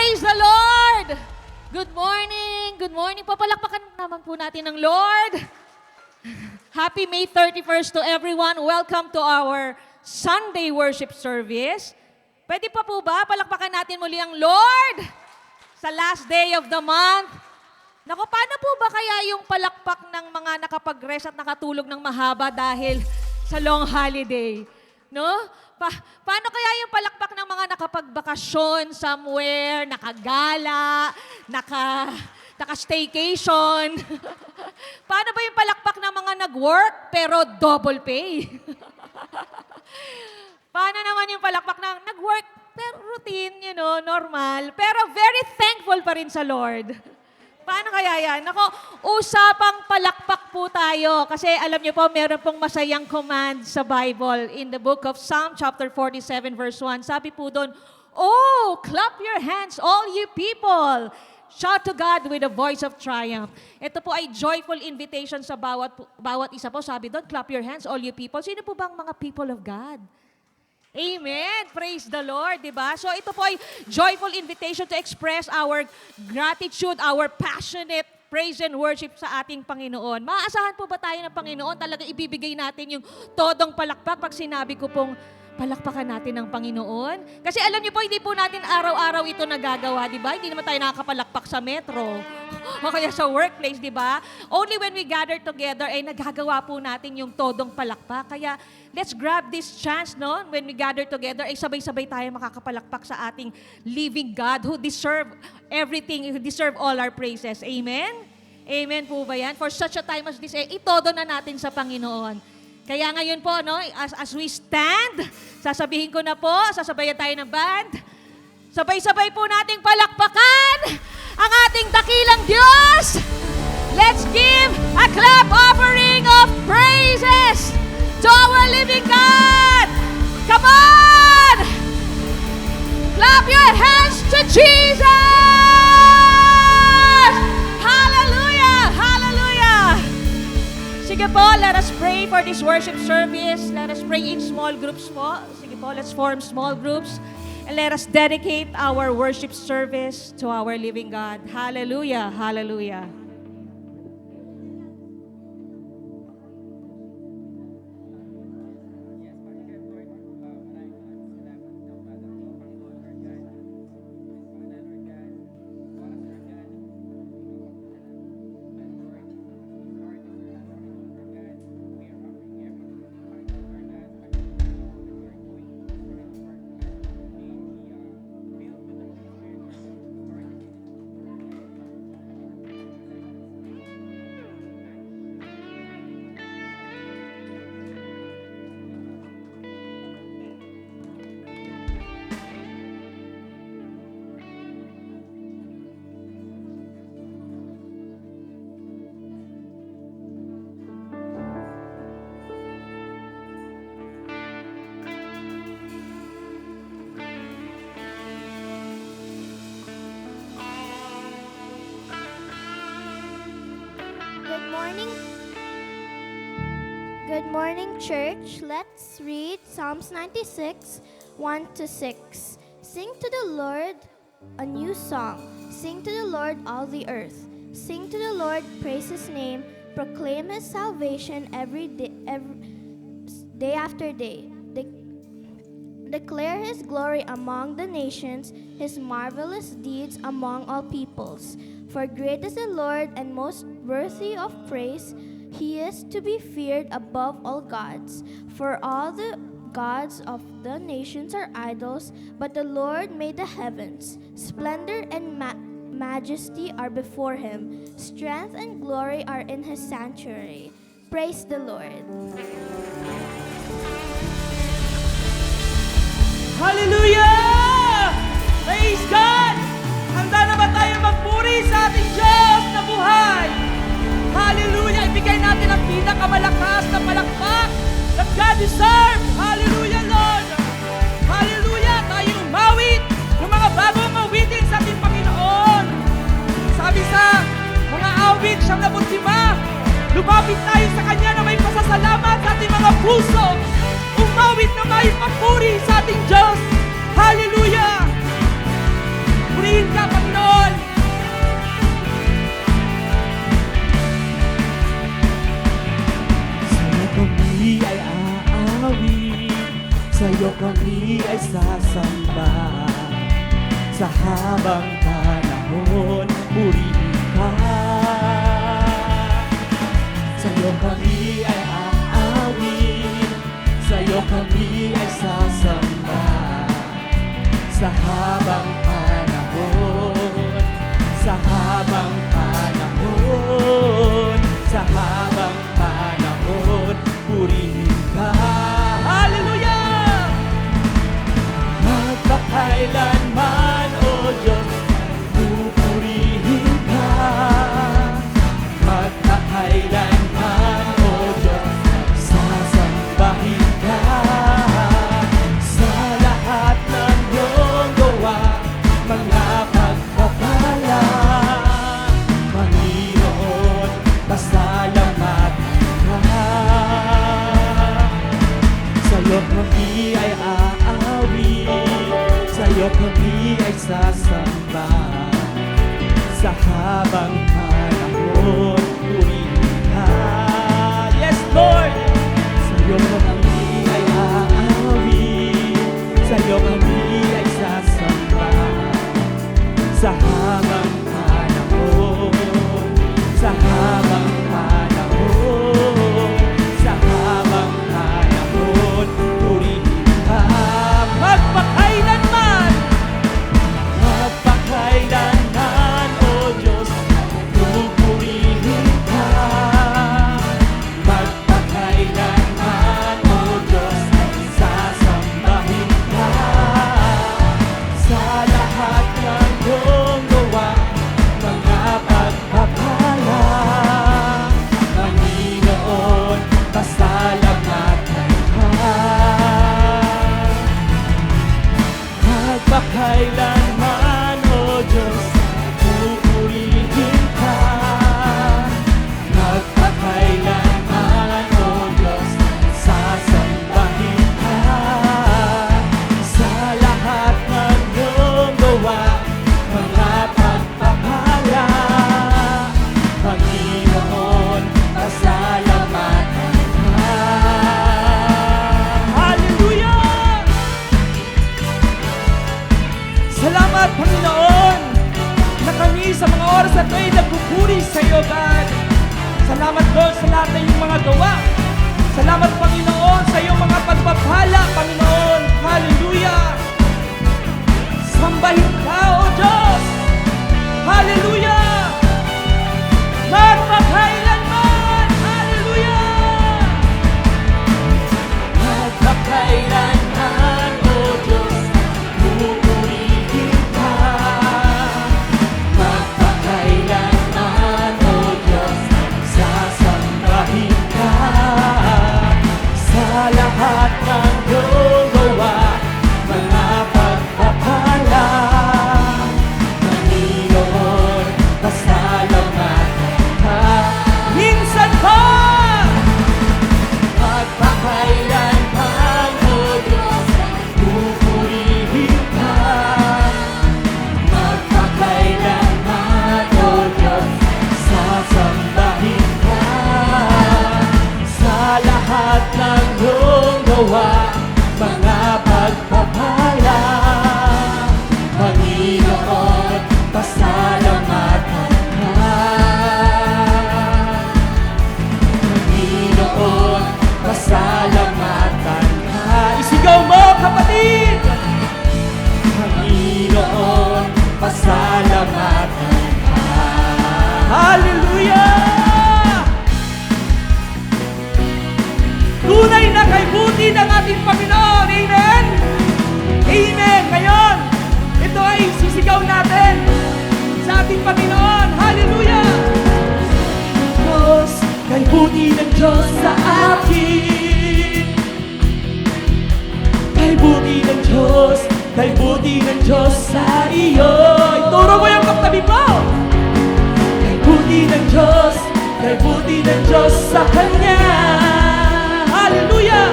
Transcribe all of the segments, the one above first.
Praise the Lord! Good morning! Good morning po. Palakpakan naman po natin ng Lord. Happy May 31st to everyone. Welcome to our Sunday worship service. Pwede pa po ba palakpakan natin muli ang Lord sa last day of the month? Naku, paano po ba kaya yung palakpak ng mga nakapag-rest at nakatulog ng mahaba dahil sa long holiday? No? Paano kaya yung palakpak ng mga nakapagbakasyon somewhere, nakagala, naka-staycation? Paano ba yung palakpak ng mga nag-work pero double pay? Paano naman yung palakpak ng nag-work pero routine, normal, pero very thankful pa rin sa Lord? Paano kaya yan? Ako, usapang palakpak po tayo. Kasi alam niyo po, meron pong masayang command sa Bible. In the book of Psalm chapter 47 verse 1, sabi po doon, "Oh, clap your hands, all you people. Shout to God with a voice of triumph." Ito po ay joyful invitation sa bawat isa po. Sabi doon, clap your hands, all you people. Sino po bang mga people of God? Amen. Praise the Lord, di ba? So ito po ay joyful invitation to express our gratitude, our passionate praise and worship sa ating Panginoon. Maaasahan po ba tayo ng Panginoon? Talaga ibibigay natin yung todong palakpak pag sinabi ko pong palakpakan natin ng Panginoon. Kasi alam niyo po, hindi po natin araw-araw ito nagagawa, di ba? Hindi naman tayo nakakapalakpak sa metro o kaya sa workplace, di ba? Only when we gather together ay nagagawa po natin yung todong palakpak. Kaya let's grab this chance, no? When we gather together, ay sabay-sabay tayo makakapalakpak sa ating living God who deserve everything, who deserve all our praises. Amen? Amen po ba yan? For such a time as this, itodo na natin sa Panginoon. Kaya ngayon po, no, as we stand, sasabihin ko na po, sasabayan tayo ng band. Sabay-sabay po nating palakpakan ang ating dakilang Diyos. Let's give a clap offering of praises to our living God. Come on! Clap your hands to Jesus! Hallelujah! Hallelujah! Sige po, let us pray for this worship service. Let us pray in small groups po. Sige po, let's form small groups. And let us dedicate our worship service to our living God. Hallelujah! Hallelujah! Good morning, church. Let's read Psalms 96, 1-6. Sing to the Lord a new song. Sing to the Lord all the earth. Sing to the Lord, praise His name. Proclaim His salvation day after day. Declare His glory among the nations, His marvelous deeds among all peoples. For great is the Lord and most worthy of praise. He is to be feared above all gods. For all the gods of the nations are idols, but the Lord made the heavens. Splendor and majesty are before Him. Strength and glory are in His sanctuary. Praise the Lord. Hallelujah! Praise God! Handa na ba tayo magpuri sa ating Diyos na buhay? Hallelujah! Ibigay natin ang pinakamalakas na palakpak that God deserves. Hallelujah, Lord! Hallelujah! Tayo umawit ng mga bagong awitin sa ating Panginoon. Sabi sa mga awit 75, lumapit tayo sa Kanya na may pasasalamat sa ating mga puso. Umawit na may papuri sa ating Diyos. Hallelujah! Purihin ka sa'yo kami ay sasamba. Sa habang panahon, purihin ka. Sa'yo kami ay aawin, sa'yo kami ay sasamba. Sa habang panahon, sa habang panahon, sa habang panahon, purihin ka. Hallelujah! Magpakailanman, O Diyos, pupurihin ka. Magpakailanman, O Diyos, sasambahin ka. Sa lahat ng iyong gawa, mga pagpapala, Panginoon, pasalamatan ka. Sa'yo kami ay aawin, sa'yo kami ay sasamba. Sa habang panahon, purihin ka. Yes, Lord! Sa'yo kami ay aawin, sa'yo kami ay sasamba. Sa habang panahon, sa habang panahon, sa habang panahon, purihin ka. Magpakailanman, magpakailanman, O Diyos, pupurihin ka. Magpakailanman, O Diyos, sasambahin ka. Sa lahat ng iyong gawa, mga pagpapala, Panginoon, pasalamatan ka. Magpakailanman, O Diyos, pupurihin ka. Magpakailanman, O Diyos, sasambahin ka. Sa lahat ng iyong gawa, mga pagpapala, Panginoon, pasalamatan ka. Hallelujah! Salamat, Panginoon, na kami sa mga oras na ito ay nagpupuri sa iyo, God. Salamat, Lord, sa lahat ng iyong mga gawa. Salamat, Panginoon, sa iyong mga pagpapala, Panginoon. Hallelujah! Sambahin ka, O Diyos! Hallelujah! Magpakailanman! Hallelujah! Magpakailanman, O Diyos, pupurihin ka. Magpakailanman, O Diyos, sasambahin ka. Sa lahat ng iyong gawa, mga pagpapala, Panginoon, pasalamatan ka. Minsan pa, magpakailanman, O Diyos, pupurihin ka. Magpakailanman, O Diyos, sasambahin ka. Sa lahat ng iyong gawa, mga pagpapala, Panginoon, pasalamatan ka. Panginoon, pasalamatan ka. Isigaw mo, kapatid! Panginoon, pasalamatan ka. Hallelujah! Tunay na kay buti ng ating Panginoon. Amen? Amen! Ngayon, ito ay sisigaw natin sa ating Panginoon. Hallelujah! Diyos, kay buti ng Diyos sa akin. Kay buti ng Diyos, kay buti ng Diyos sa iyo. Ituro mo yung katabi mo. Kay buti ng Diyos, kay buti ng Diyos sa Kanya. Hallelujah!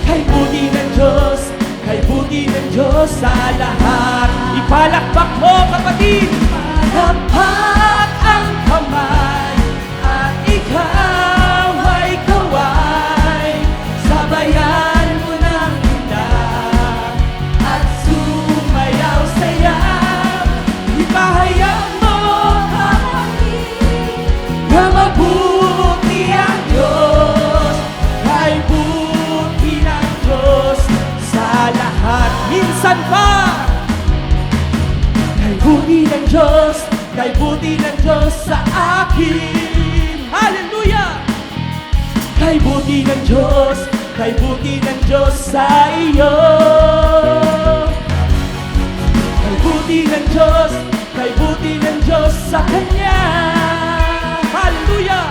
Kay buti ng Diyos, kay buti ng Diyos sa lahat. Ipalakpak mo, kapatid! Palakpak ang kamay at ikaw ay kaway. Sabayan mo ng saan pa? Kay buti ng Diyos, kay buti ng Diyos sa akin. Hallelujah! Kay buti ng Diyos, kay buti ng Diyos sa iyo. Kay buti ng Diyos, kay buti ng Diyos sa Kanya. Hallelujah!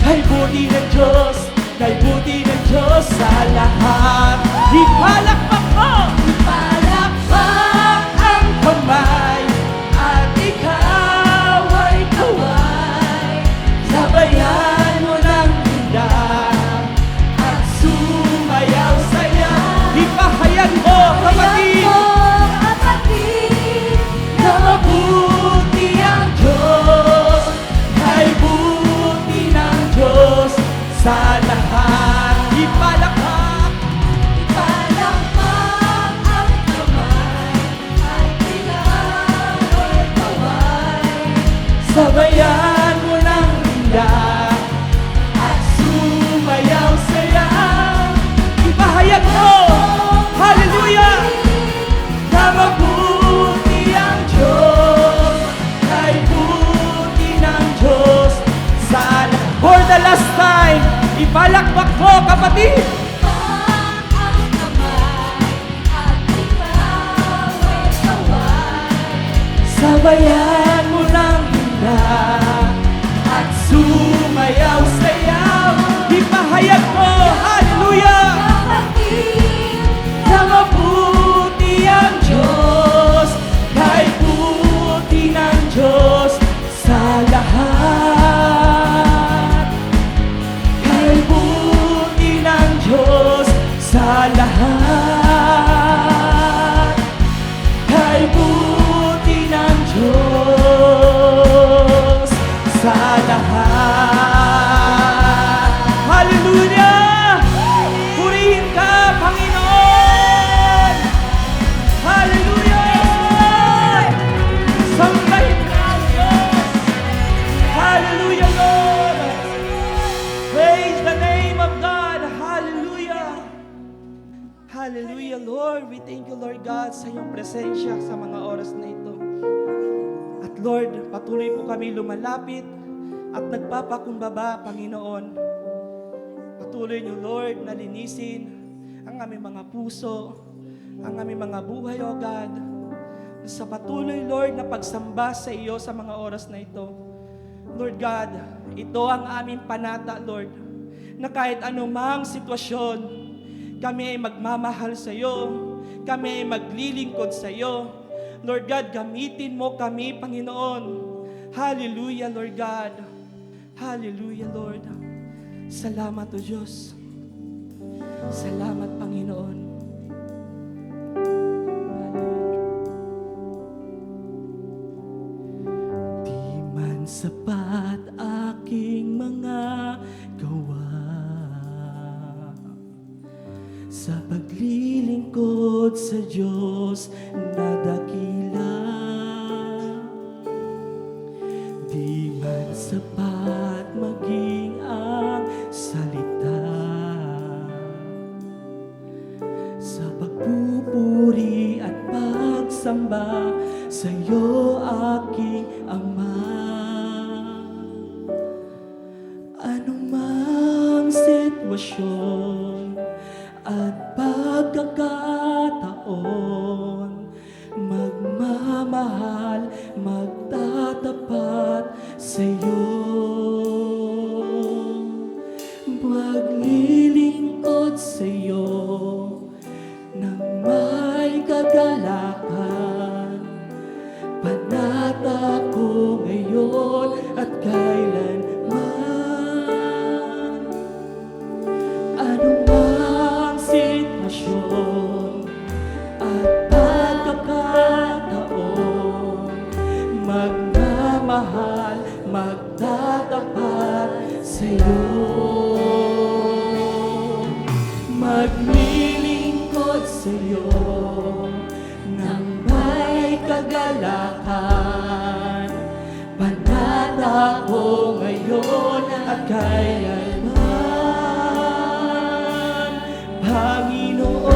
Kay buti ng Diyos, kay buti ng Diyos sa lahat. Ipalakpak mo! Ipalakpak ang kamay at ikaw ay kaway. Sabayan mo ng tinda at sumayaw saya. Ipahayag mo, kapatid, na mabuti ang Diyos. Kay buti ng Diyos sa lahat. Ipalakpak, ipalakpak ang kamay at ikaw ay kaway. Sabayan mo ng tinda at sumayaw saya. Ipahayag mo, hallelujah, na mabuti ang Diyos. Kay buti ng Diyos sa lahat. For the last time, ipalakpak mo, kapatid. Sabayan mo ng handa at sumayaw sayaw. Ipahayag mo, hallelujah, na mabuti ang Diyos. Kay buti ng Diyos sa lahat. Kay buti ng Diyos sa lahat. Kay buti ng Diyos sa lahat. Hallelujah! Purihin ka, Panginoon! Hallelujah! Sambahin ka, Diyos! Hallelujah, Lord! Praise the name of God! Hallelujah! Hallelujah, Lord! We thank you, Lord God, sa iyong presensya sa mga oras na ito. At Lord, patuloy po kami lumalapit at nagpapakumbaba, Panginoon. Patuloy niyo, Lord, na linisin ang aming mga puso, ang aming mga buhay, O God. Sa patuloy, Lord, na pagsamba sa iyo sa mga oras na ito. Lord God, ito ang aming panata, Lord, na kahit anumang sitwasyon, kami ay magmamahal sa iyo, kami ay maglilingkod sa iyo. Lord God, gamitin mo kami, Panginoon. Hallelujah, Lord God. Hallelujah, Lord. Salamat, O Diyos. Salamat, Panginoon. Di man sapat aking mga gawa sa paglilingkod sa Diyos na dakila. Di man sapat maging ang salita sa pagpupuri at pagsamba sa iyo, aking Ama. Anumang sitwasyon at pagkakataon, magmamahal, magtatapat sa iyo. Maglilingkod sa iyo nang may kagalakan. Panata ko ngayon at kailanman. Anumang sitwasyon at pagkakataon, magmamahal, magtatapat sa iyo. Maglilingkod sa iyo nang may kagalakan. Panata ko ngayon at kailanman, Panginoon.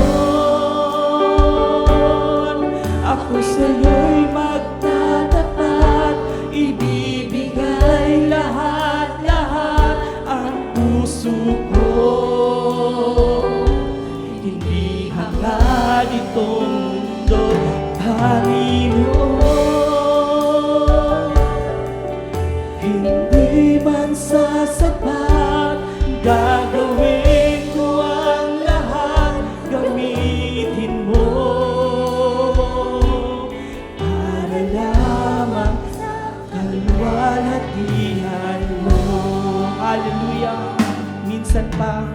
pa.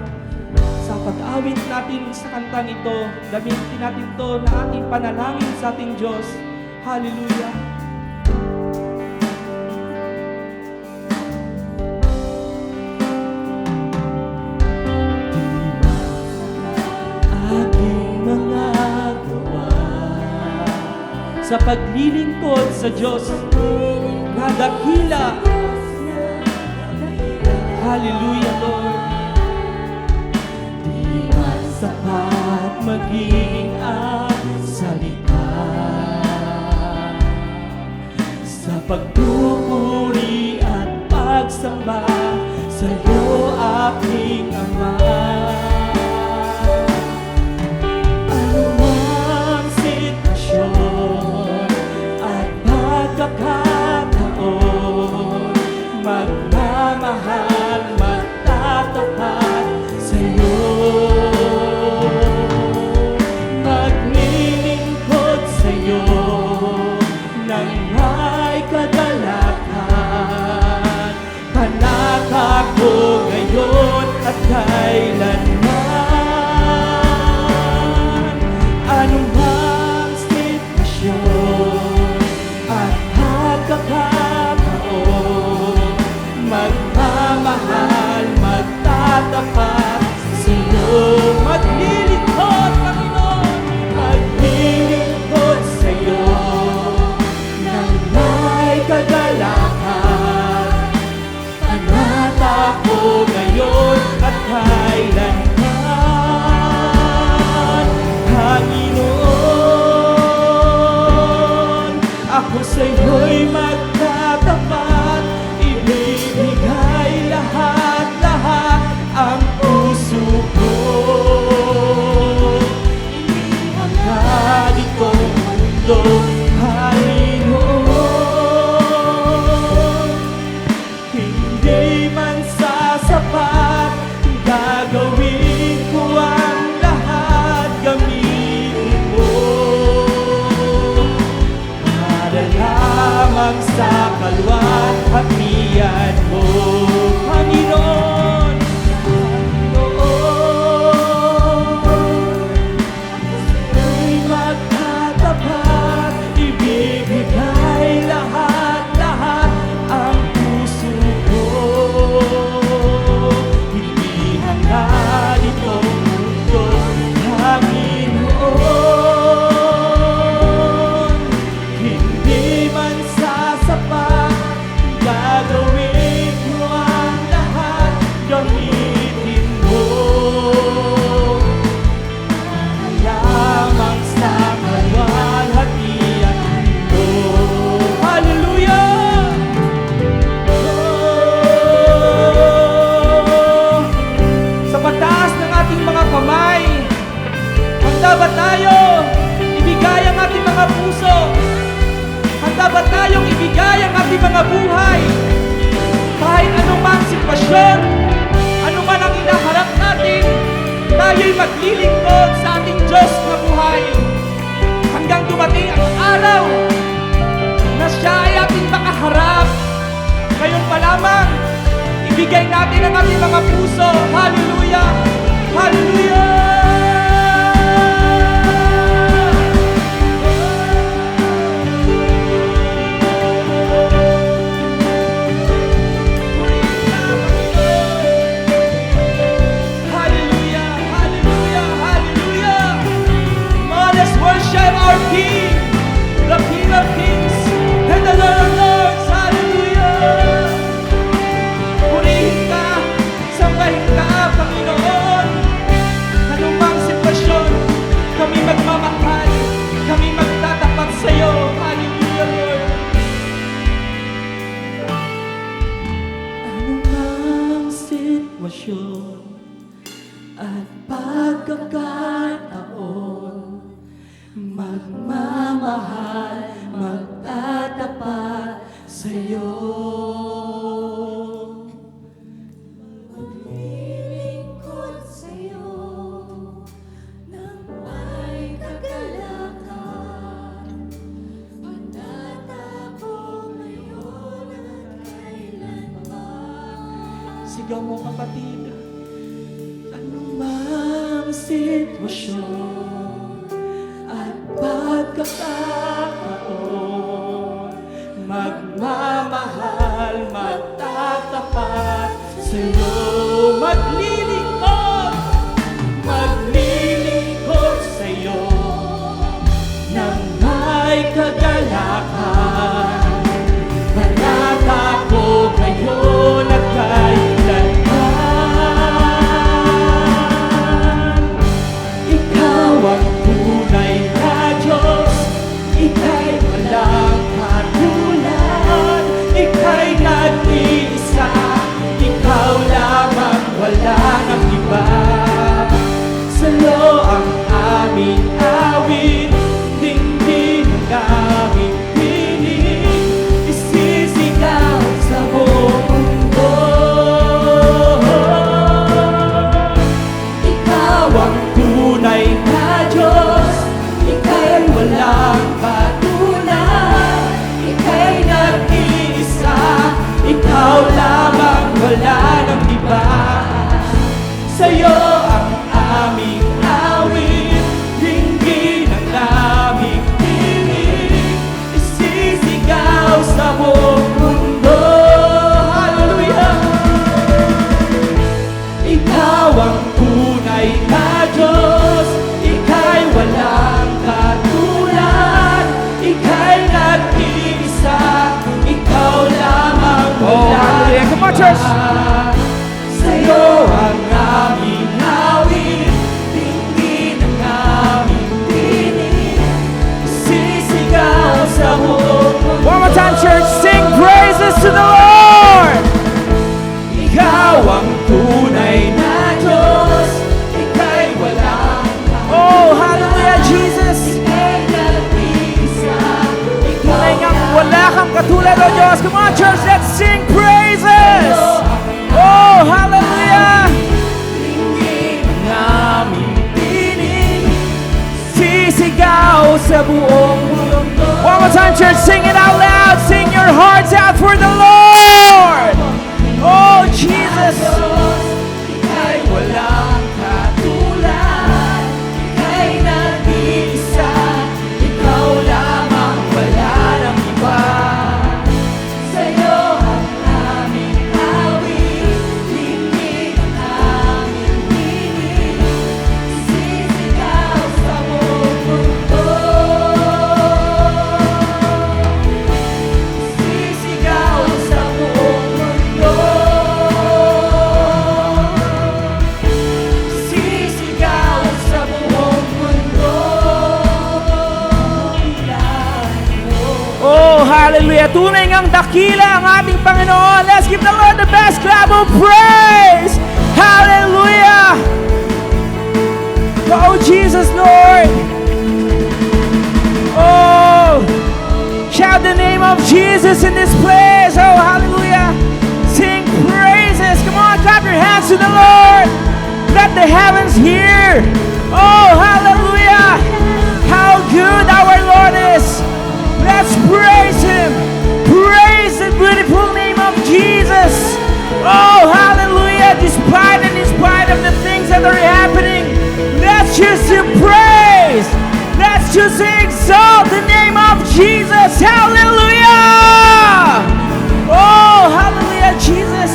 Sa pag-awit natin sa kantang ito, gamitin natin to na ating panalangin sa ating Diyos. Hallelujah. Aking mga gawa sa paglilingkod sa Diyos na dakila. Hallelujah, Lord. Sapat maging ang salita sa pagpupuri at pagsamba sa iyo, aking Ama. Anumang sitwasyon at pagkakataon, magmamahal, magtatapat sa iyo. Maglilingkod sa iyo nang may kagalakan. Panata ko ngayon at kailanman. Anumang sitwasyon at pagkakataon, magmamahal, magtatapat sa iyo. Maglilingkod, Panginoon, maglilingkod sa iyo nang may kagalakan. Panata ko ngayon at kailanman. Panginoon, ako sa iyo'y magtatapat, ibibigay lahat-lahat ang puso ko. Inihangan itong mundo, Panginoon. Hindi man sasapat, gagawin ko ang lahat, gamitin mo para lamang sa kalwat-hatian mo, Panginoon. Ako'y magtatapat, ibibigay lahat-lahat ang puso ko. Hindi hangad itong mundo, Panginoon. Hindi man sasapat, gagawin ko ang lahat, gamitin mo lamang sa kalwalhatian mo. Hallelujah! Oh, sa pataas ng ating mga kamay, handa ba tayo ibigay ang ating mga puso? Handa ba tayong ibigay ang ating mga buhay? Kahit anumang sitwasyon, anuman ang inaharap natin, tayo'y maglilingkod sa ating Diyos na buhay. Hanggang dumating ang araw na siya ay ating makaharap. Ngayon pa lamang, ibigay natin ang ating mga puso. Hallelujah! Hallelujah! Hallelujah! Hallelujah! Hallelujah! Come on, let's worship our King, the King of Kings and the Lord of Lords. Hallelujah! Purihin ka, sambahin ka, Panginoon. Anumang sitwasyon, kami magmamahal, kami magtatapat sa iyo. Hallelujah, Lord. Anumang sitwasyon at pagkakataon, magmamahal, magtatapat sa iyo. Maglilingkod sa'yo nang may kagalakan. Panata ko ngayon at kailanman. Sigaw mo, kapatid. sitwasyon at pagkakataon, magmamahal, magtatapat sa'yo, maglilingkod sa'yo nang may kagalakan. Panata ko ngayon at kailanman. Ikaw ang tunay na Diyos, ika'y walang katulad, ika'y nag-iisa, ikaw lamang, wala nang iba. Sa'yo ang aming awit, dinggin ang aming tinig, isisigaw sa buong mundo. Ikaw ang tunay na Diyos, ika'y walang katulad, ika'y nag-iisa, ikaw lamang, wala nang iba. Sa'yo ang aming awit, dinggin ang aming tinig, isisigaw sa buong mundo. Hallelujah! Ikaw ang tunay na Diyos, ika'y walang katulad, ika'y nag-iisa, ikaw lamang, wala nang iba. Sa'yo ang aming awit, dinggin ang aming tinig, sisigaw sa buong mundo. One more time, church. Sing praises to the Lord. Ikaw ang tunay na Diyos, ika'y walang Oh, hallelujah, Jesus. ika'y nag-iisa, Tunay ngang wala kang katulad, O Diyos. Come on, church. Let's sing praises. Oh, hallelujah. dinggin ang aming tinig, Sisigaw sa buong mundo. One more time, church. Sing it out loud. Sing your hearts out for the Lord. Oh, Jesus. ika'y walang katulad, ika'y nag-iisa, ikaw lamang, wala nang iba. Sa'yo ang aming awit, dinggin ang aming tinig, sisigaw sa buong mundo. Sisigaw sa buong mundo. Sisigaw sa buong mundo. Oh, hallelujah. Tunay ngang dakila ang ating Panginoon. Let's give the Lord the best clap of praise. Hallelujah. Oh, Jesus, Lord. Oh, shout the name of Jesus in this place. Oh, hallelujah. Sing praises. Come on, clap your hands to the Lord. Let the heavens hear. Oh, hallelujah. How good our Lord is. Let's praise Him. Praise the beautiful name of Jesus. Oh, hallelujah. Despite and in spite of the things that are happening, let's just praise. Let's just exalt the name of Jesus. Hallelujah. Oh, hallelujah, Jesus.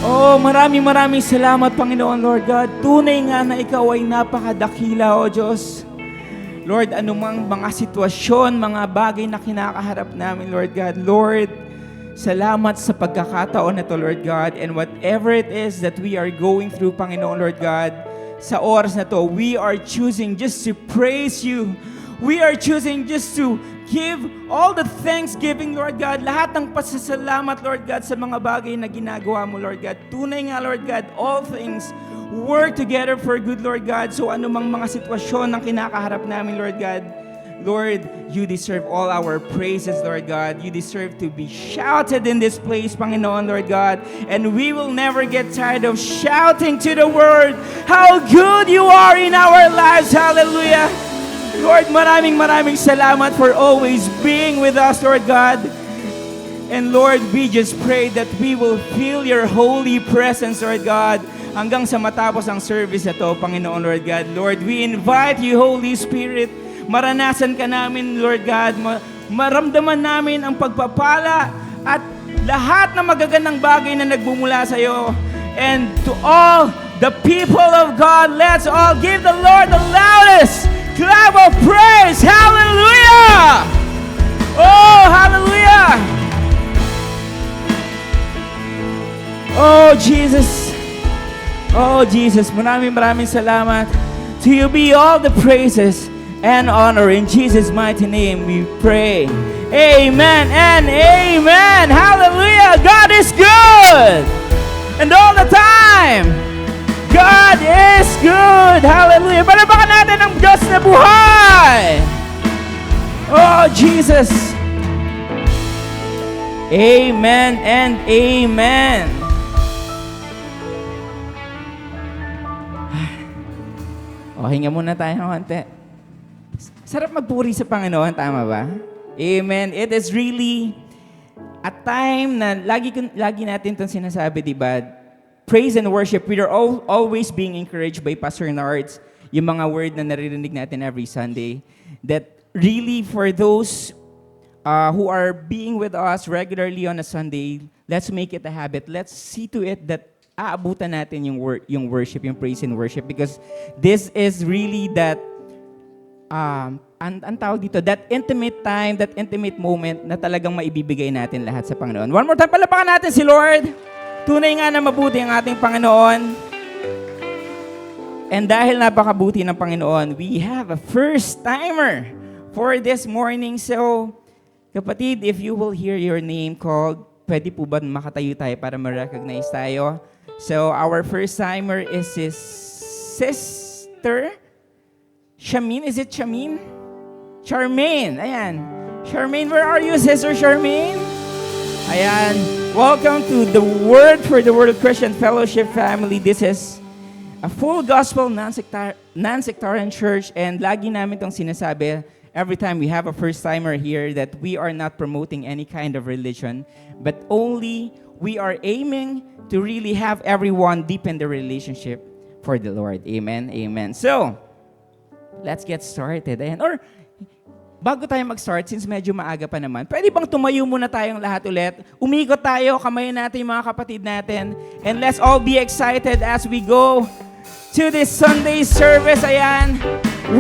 Oh, maraming salamat, Panginoon, Lord God. Tunay nga na Ikaw ay napakadakila, O Diyos. Lord, anumang mga sitwasyon, mga bagay na kinakaharap namin, Lord God. Lord, salamat sa pagkakataon na to, Lord God. And whatever it is that we are going through, Panginoon, Lord God, sa oras na to, we are choosing just to praise You. We are choosing just to give all the thanksgiving, Lord God, lahat ng pasasalamat, Lord God, sa mga bagay na ginagawa mo, Lord God. Tunay nga, Lord God, all things work together for good, Lord God. So anumang mga sitwasyon na kinakaharap namin, Lord God, Lord, You deserve all our praises, Lord God. You deserve to be shouted in this place, Panginoon, Lord God. And we will never get tired of shouting to the world how good You are in our lives. Hallelujah. Lord, maraming salamat for always being with us, Lord God. And Lord, we just pray that we will feel your holy presence, Lord God, hanggang sa matapos ang service na to, Panginoon, Lord God. Lord, we invite you, Holy Spirit, maranasan ka namin, Lord God, maramdaman namin ang pagpapala at lahat ng magagandang bagay na nagbumula sa iyo. And to all the people of God, let's all give the Lord the loudest clap of praise. Hallelujah! Oh, hallelujah! Oh, Jesus. Oh, Jesus. Maraming salamat. To you be all the praises and honor. In Jesus' mighty name we pray. Amen and amen. Hallelujah. God is good. And all the time, God is good. Hallelujah. Palapakan natin ang Diyos na buhay. Oh, Jesus. Amen and amen. O, hinga muna tayo ng konti. Sarap magpuri sa Panginoon, tama ba? Amen. It is really a time na lagi natin itong sinasabi, di ba? Praise and worship, we are always being encouraged by Pastor Nards, yung mga word na naririnig natin every Sunday, that really for those who are being with us regularly on a Sunday, let's make it a habit. Let's see to it that aabutan natin yung worship, yung praise and worship, because this is really that ang tawag dito, that intimate time, that intimate moment na talagang maibibigay natin lahat sa Panginoon. One more time, palapakan natin si Lord. Tunay nga na mabuti ang ating Panginoon. And dahil napakabuti ng Panginoon, we have a first timer for this morning. So, kapatid, if you will hear your name called, pwede po ba makatayo tayo para ma-recognize tayo? So, our first timer is his sister, Shamin. Is it Shamin? Charmaine. Ayan. Charmaine, where are you, Sister Charmaine? Ayan. Welcome to the Word for the World Christian Fellowship family. This is a full gospel non-sectarian church, and lagi namin itong sinasabi every time we have a first-timer here that we are not promoting any kind of religion, but only we are aiming to really have everyone deepen the relationship for the Lord. Amen? Amen. So, let's get started. Ayan. Or, bago tayo mag-start, since medyo maaga pa naman, pwede bang tumayo muna tayong lahat ulit? Umikot tayo, kamayin natin yung mga kapatid natin, and let's all be excited as we go to this Sunday service. Ayan.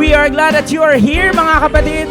We are glad that you are here, mga kapatid.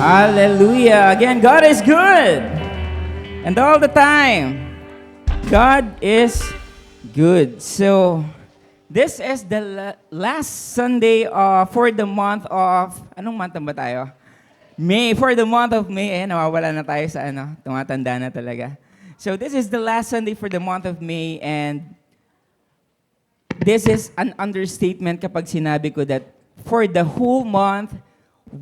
Hallelujah. Again, God is good. And all the time, God is good. So, this is the last Sunday for the month of, anong month na ba tayo? May. For the month of May. Ayan, nawawala na tayo sa tumatanda na talaga. So, this is the last Sunday for the month of May, and this is an understatement kapag sinabi ko that for the whole month,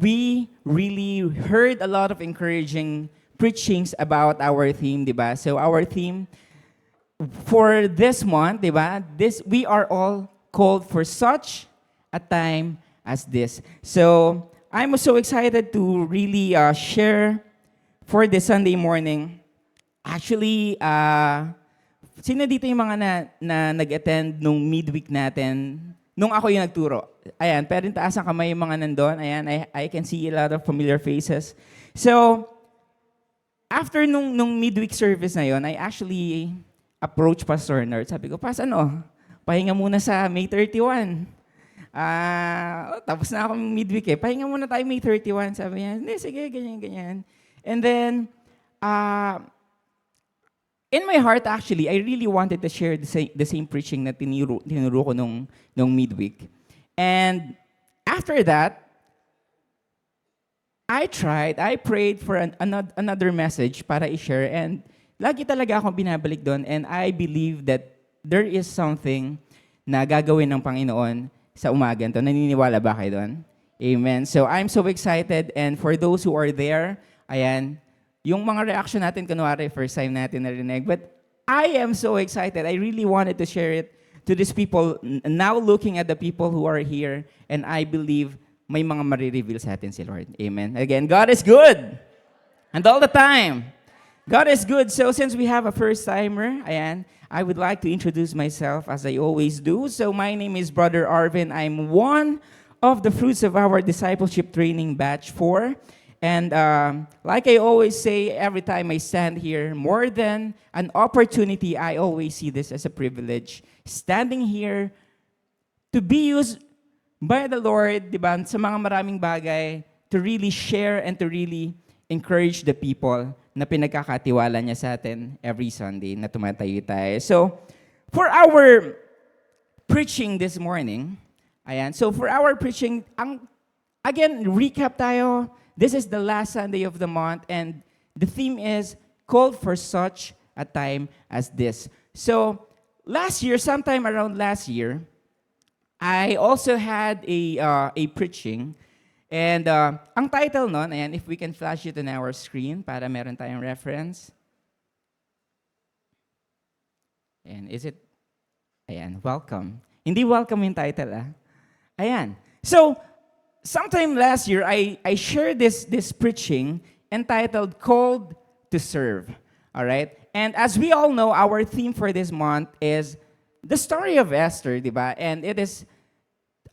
we really heard a lot of encouraging preachings about our theme, di ba? So our theme for this month, di ba? We are all called for such a time as this. So I'm so excited to really share for this Sunday morning. Actually, sino dito yung mga na nag-attend nung midweek natin? Nung ako yung nagturo. Ayan, pero taas ang kamay yung mga nandun. Ayan, I can see a lot of familiar faces. So, after nung midweek service na yon, I actually approached Pastor Nerd. Sabi ko, Pas, pahinga muna sa May 31. Tapos na ako midweek eh. Pahinga muna tayo May 31. Sabi niya, hindi, sige, ganyan. And then, in my heart actually, I really wanted to share the same preaching na tinuro ko nung midweek. And after that, I prayed for another message para i-share, and lagi talaga akong binabalik doon, and I believe that there is something na gagawin ng Panginoon sa umaga to. Naniniwala ba kayo doon? Amen. So I'm so excited, and for those who are there, ayan, yung mga reaction natin, kunwari, first time natin narinig, but I am so excited. I really wanted to share it to these people, now looking at the people who are here, and I believe may mga marireveal sa atin si Lord. Amen. Again, God is good. And all the time. God is good. So since we have a first-timer, ayan, I would like to introduce myself as I always do. So my name is Brother Arvin. I'm one of the fruits of our discipleship training batch 4. And like I always say every time I stand here, more than an opportunity, I always see this as a privilege. Standing here to be used by the Lord, di ba, sa mga maraming bagay, to really share and to really encourage the people na pinagkakatiwala niya sa atin every Sunday na tumatayo tayo. So, for our preaching this morning, again, recap tayo. This is the last Sunday of the month, and the theme is called for such a time as this. So, sometime around last year, I also had a preaching, and ang title nun, ayan, if we can flash it on our screen para meron tayong reference. And welcome. Hindi welcome yung title, Ayan. So, sometime last year, I shared this preaching entitled Called to Serve. All right? And as we all know, our theme for this month is the story of Esther, di ba? And it is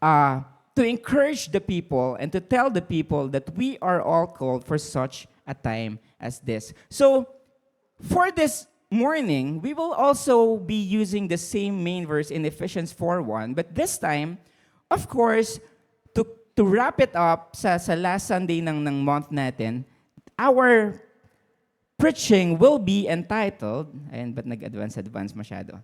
to encourage the people and to tell the people that we are all called for such a time as this. So, for this morning, we will also be using the same main verse in Ephesians 4:1, but this time, of course, to wrap it up sa last Sunday ng month natin, our preaching will be entitled, but nag-advance masyado.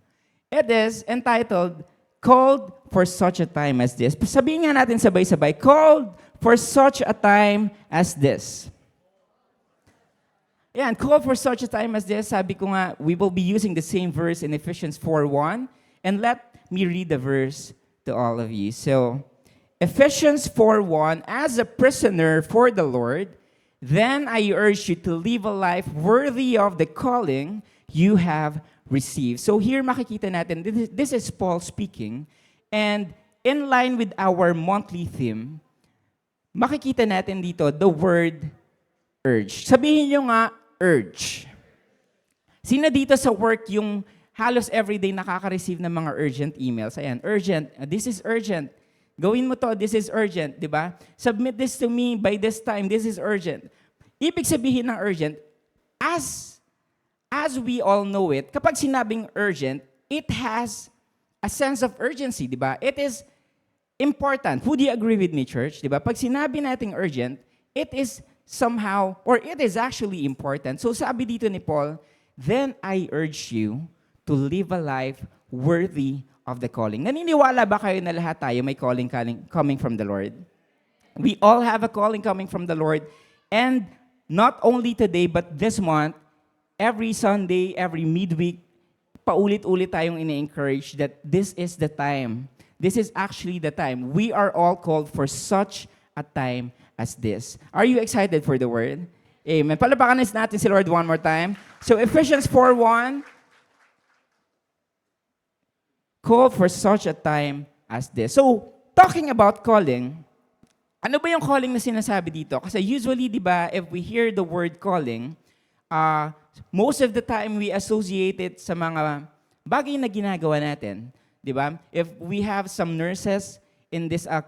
It is entitled, Called for Such a Time as This. Sabihin nga natin sabay-sabay, Called for Such a Time as This. Yan, Called for Such a Time as This, sabi ko nga, we will be using the same verse in Ephesians 4:1, and let me read the verse to all of you. So, Ephesians 4:1, as a prisoner for the Lord, then I urge you to live a life worthy of the calling you have received. So here makikita natin, this is Paul speaking, and in line with our monthly theme, makikita natin dito the word urge. Sabihin nyo nga, urge. Sino dito sa work yung halos everyday nakaka-receive ng mga urgent emails? Ayan, urgent, this is urgent. Gawin mo to, this is urgent, di ba? Submit this to me by this time, this is urgent. Ibig sabihin ng urgent, as we all know it, kapag sinabing urgent, it has a sense of urgency, di ba? It is important. Would you agree with me, church? Di ba? Pag sinabi nating urgent, it is somehow, or it is actually important. So sabi dito ni Paul, then I urge you to live a life worthy of the calling. Naniniwala ba kayo na lahat tayo may calling coming from the Lord? We all have a calling coming from the Lord. And not only today, but this month, every Sunday, every midweek, paulit-ulit tayong ini-encourage that this is the time. This is actually the time. We are all called for such a time as this. Are you excited for the word? Amen. Palapakan natin si Lord one more time. So Ephesians 4:1, called for such a time as this. So, talking about calling, ano ba yung calling na sinasabi dito? Kasi usually, di ba, if we hear the word calling, most of the time we associate it sa mga bagay na ginagawa natin. Di ba? If we have some nurses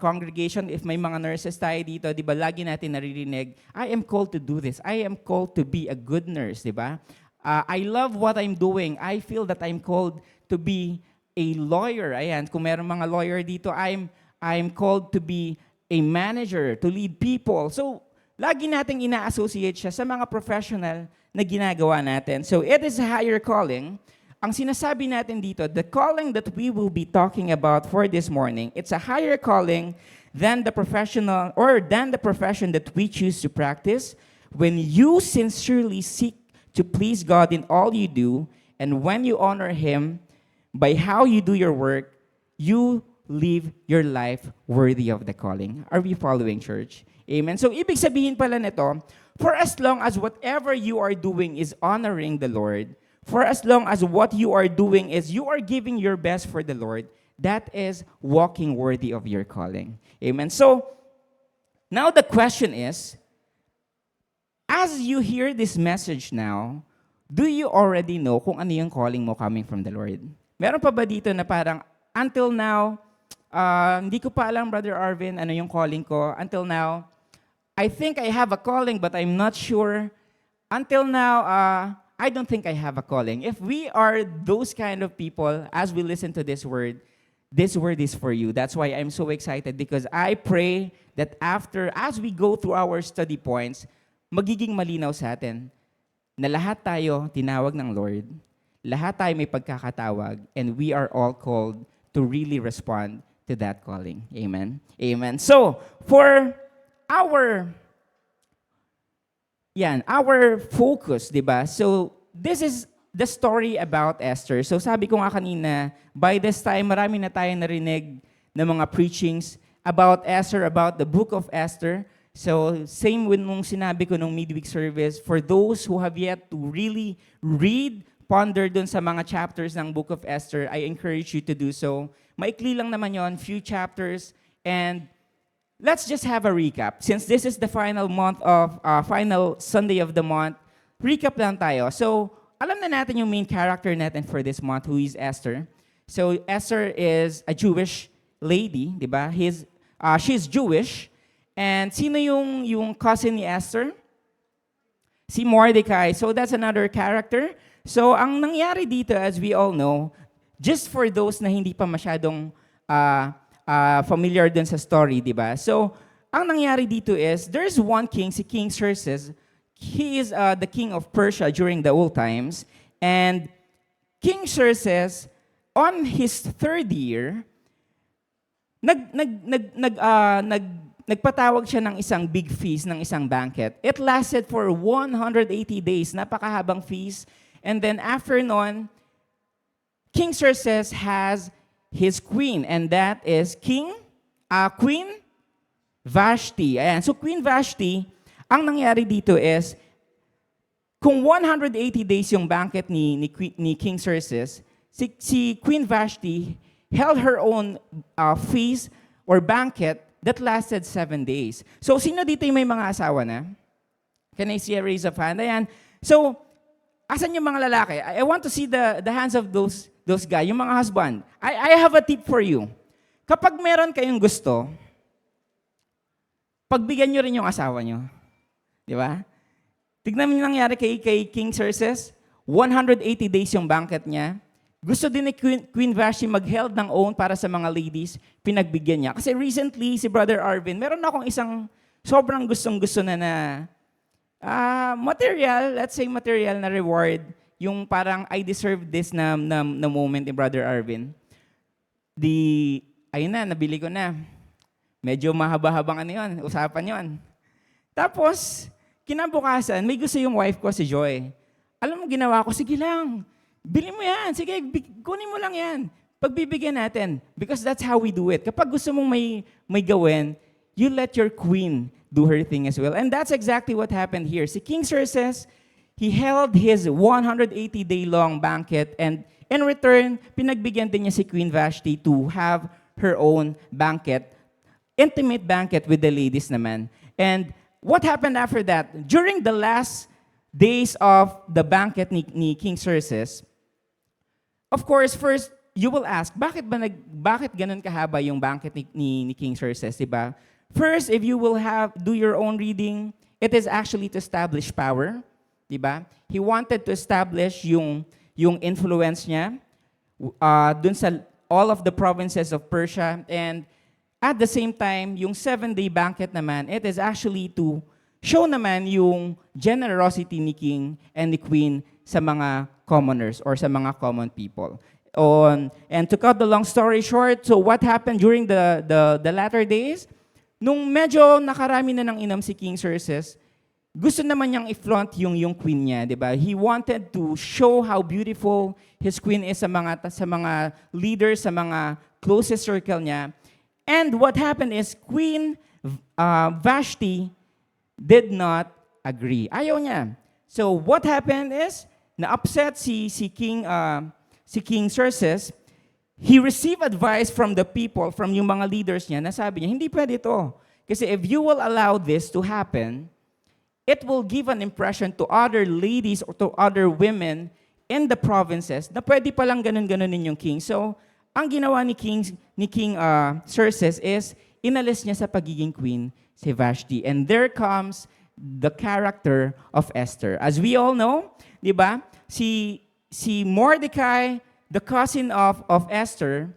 congregation, if may mga nurses tayo dito, di ba, lagi natin naririnig, I am called to do this. I am called to be a good nurse, di ba? I love what I'm doing. I feel that I'm called to be a lawyer. Ayan, kung meron mga lawyer dito, I'm called to be a manager, to lead people. So, lagi nating ina-associate siya sa mga professional na ginagawa natin. So, it is a higher calling. Ang sinasabi natin dito, the calling that we will be talking about for this morning, it's a higher calling than the professional or than the profession that we choose to practice when you sincerely seek to please God in all you do, and when you honor Him by how you do your work, you live your life worthy of the calling. Are we following, church? Amen. So, ibig sabihin pala nito, for as long as whatever you are doing is honoring the Lord, for as long as what you are doing is you are giving your best for the Lord, that is walking worthy of your calling. Amen. So, now the question is, as you hear this message now, do you already know kung ano yung calling mo coming from the Lord? Meron pa ba dito na parang, until now, hindi ko pa alam, Brother Arvin, ano yung calling ko. Until now, I think I have a calling, but I'm not sure. Until now, I don't think I have a calling. If we are those kind of people, as we listen to this word is for you. That's why I'm so excited, because I pray that as we go through our study points, magiging malinaw sa atin na lahat tayo tinawag ng Lord, lahat tayo may pagkakatawag, and we are all called to really respond to that calling. Amen? Amen. So, for our focus, di ba? So, this is the story about Esther. So, sabi ko nga kanina, by this time, marami na tayong narinig ng mga preachings about Esther, about the book of Esther. So, same with nung sinabi ko nung midweek service, for those who have yet to really read, ponder dun sa mga chapters ng book of Esther, I encourage you to do so. Maikli lang naman yon, few chapters, and let's just have a recap. Since this is the final Sunday of the month, recap lang tayo. So, alam na natin yung main character natin for this month, who is Esther. So, Esther is a Jewish lady, di ba? She's Jewish. And sino yung cousin ni Esther? Si Mordecai. So, that's another character. So, ang nangyari dito, as we all know, just for those na hindi pa masyadong familiar dun sa story, di ba? So, ang nangyari dito is, there's one king, si King Xerxes. He is the king of Persia during the old times. And King Xerxes, on his third year, nagpatawag siya ng isang big feast, ng isang banquet. It lasted for 180 days, napakahabang feast. And then after nun, King Xerxes has his queen, and that is Queen Vashti. Ayan. So Queen Vashti, ang nangyari dito is, kung 180 days yung banquet ni King Xerxes, si Queen Vashti held her own feast or banquet that lasted 7 days. So sino dito yung may mga asawa na? Can I see a raise of hand? Ayan. So, asan yung mga lalaki? I want to see the hands of those guys, yung mga husband. I have a tip for you. Kapag meron kayong gusto, pagbigyan nyo rin yung asawa nyo. Di ba? Tignan mo yung nangyari kay King Xerxes. 180 days yung banquet niya. Gusto din ni Queen Vashti mag-held ng own para sa mga ladies. Pinagbigyan niya. Kasi recently, si Brother Arvin, meron akong isang sobrang gustong-gusto na material, let's say material na reward, yung parang I deserve this na moment ni Brother Arvin. Ayun na, nabili ko na. Medyo mahaba-habang usapan yon. Tapos, kinabukasan, may gusto yung wife ko, si Joy. Alam mo, ginawa ko, sige lang, bili mo yan, sige, kunin mo lang yan. Pagbibigyan natin, because that's how we do it. Kapag gusto mong may gawin, you let your queen do her thing as well. And that's exactly what happened here. Si King Xerxes, he held his 180-day-long banquet, and in return, pinagbigyan din niya si Queen Vashti to have her own banquet, intimate banquet with the ladies naman. And what happened after that? During the last days of the banquet ni King Xerxes, of course, first, you will ask, bakit ganun kahaba yung banquet ni King Xerxes, di ba? First, if you will do your own reading, it is actually to establish power, di ba? He wanted to establish yung influence niya dun sa all of the provinces of Persia, and at the same time, yung 7-day banquet naman, it is actually to show naman yung generosity ni King and ni Queen sa mga commoners or sa mga common people. And to cut the long story short, so what happened during the latter days? Nung medyo nakarami na ng inom si King Xerxes, gusto naman niyang i-flaunt yung queen niya, di ba? He wanted to show how beautiful his queen is sa mga leaders, sa mga closest circle niya. And what happened is Queen Vashti did not agree. Ayaw niya. So what happened is, na-upset si King Xerxes. He received advice from the people, from yung mga leaders niya, na sabi niya, hindi pwede ito. Kasi if you will allow this to happen, it will give an impression to other ladies or to other women in the provinces na pwede palang ganun-ganunin yung king. So, ang ginawa ni King Xerxes is, inalis niya sa pagiging queen si Vashti. And there comes the character of Esther. As we all know, di ba, si Mordecai, the cousin of Esther,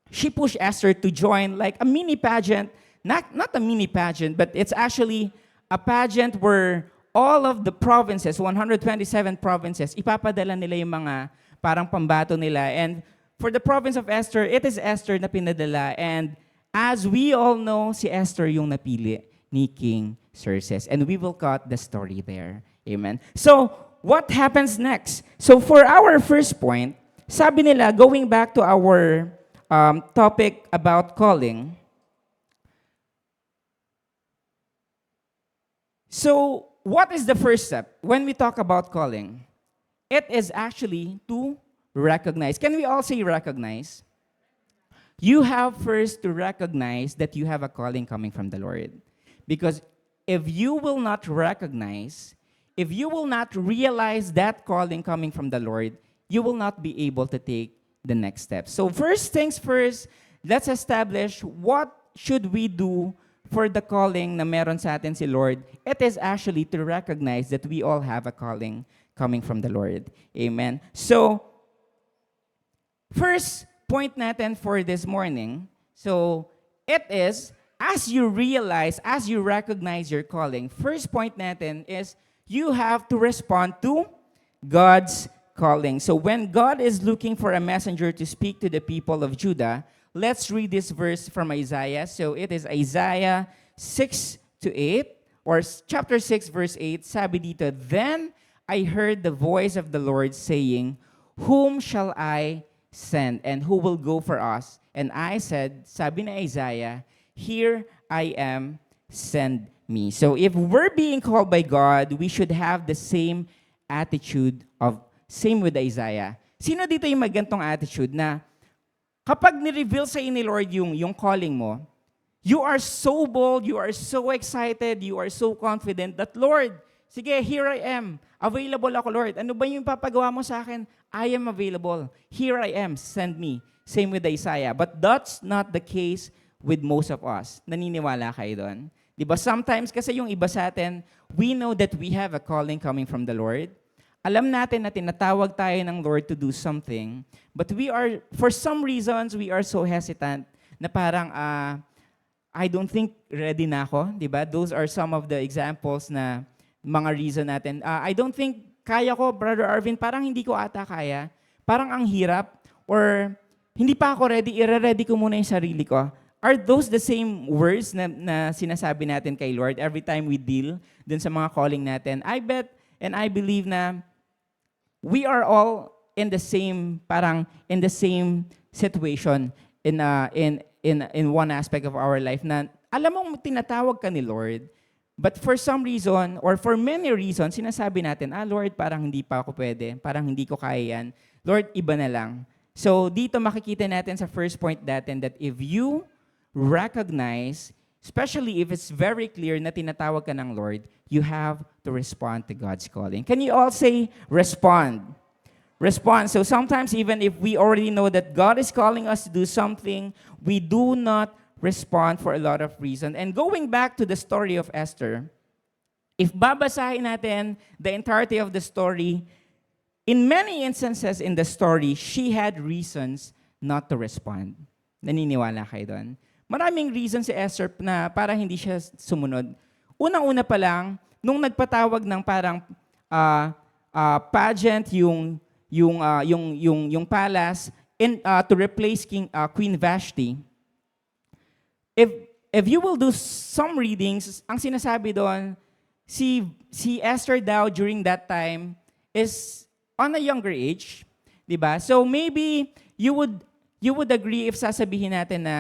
she pushed Esther to join like a mini pageant, not a mini pageant, but it's actually a pageant where all of the provinces, 127 provinces, ipapadala nila yung mga parang pambato nila. And for the province of Esther, it is Esther na pinadala. And as we all know, si Esther yung napili ni King Xerxes. And we will cut the story there. Amen. So, what happens next? So, for our first point, sabi nila, going back to our topic about calling. So, what is the first step when we talk about calling? It is actually to recognize. Can we all say recognize? You have first to recognize that you have a calling coming from the Lord. Because if you will not recognize, if you will not realize that calling coming from the Lord, you will not be able to take the next step. So first things first, let's establish what should we do for the calling na meron sa atin si Lord. It is actually to recognize that we all have a calling coming from the Lord. Amen. So, first point natin for this morning, so it is, as you realize, as you recognize your calling, first point natin is you have to respond to God's calling. So when God is looking for a messenger to speak to the people of Judah, let's read this verse from Isaiah. So it is Isaiah 6-8, or chapter 6, verse 8. Sabi dito, "Then I heard the voice of the Lord saying, Whom shall I send, and who will go for us? And I said," sabi ni Isaiah, "Here I am, send me." So if we're being called by God, we should have the same attitude of, same with Isaiah. Sino dito yung magantong attitude na kapag ni-reveal sa ni Lord yung calling mo, you are so bold, you are so excited, you are so confident that, Lord, sige, here I am. Available ako, Lord. Ano ba yung papagawa mo sa akin? I am available. Here I am. Send me. Same with Isaiah. But that's not the case with most of us. Naniniwala kayo doon? Diba? Sometimes kasi yung iba sa atin, we know that we have a calling coming from the Lord. Alam natin na tinatawag tayo ng Lord to do something, but we are, for some reasons, we are so hesitant na parang, I don't think ready na ako, di ba? Those are some of the examples na mga reason natin. I don't think kaya ko, Brother Arvin, parang hindi ko ata kaya. Parang ang hirap, or hindi pa ako ready, i-ready ko muna yung sarili ko. Are those the same words na sinasabi natin kay Lord every time we deal dun sa mga calling natin? I bet and I believe na we are all in the same, parang in the same situation in one aspect of our life na alam mong tinatawag ka ni Lord, but for some reason or for many reasons, sinasabi natin, Lord, parang hindi pa ako pwede, parang hindi ko kaya yan. Lord, iba na lang. So dito makikita natin sa first point natin that if you recognize, especially if it's very clear na tinatawag ka ng Lord, you have to respond to God's calling. Can you all say, respond? respond. So sometimes even if we already know that God is calling us to do something, we do not respond for a lot of reasons. And going back to the story of Esther, if babasahin natin the entirety of the story, in many instances in the story, she had reasons not to respond. Naniniwala kayo doon? Maraming reasons si Esther na para hindi siya sumunod. Unang-una pa lang, nung nagpatawag ng parang pageant yung palace to replace Queen Vashti. If you will do some readings, ang sinasabi doon, si Esther daw during that time is on a younger age, 'di ba? So maybe you would agree if sasabihin natin na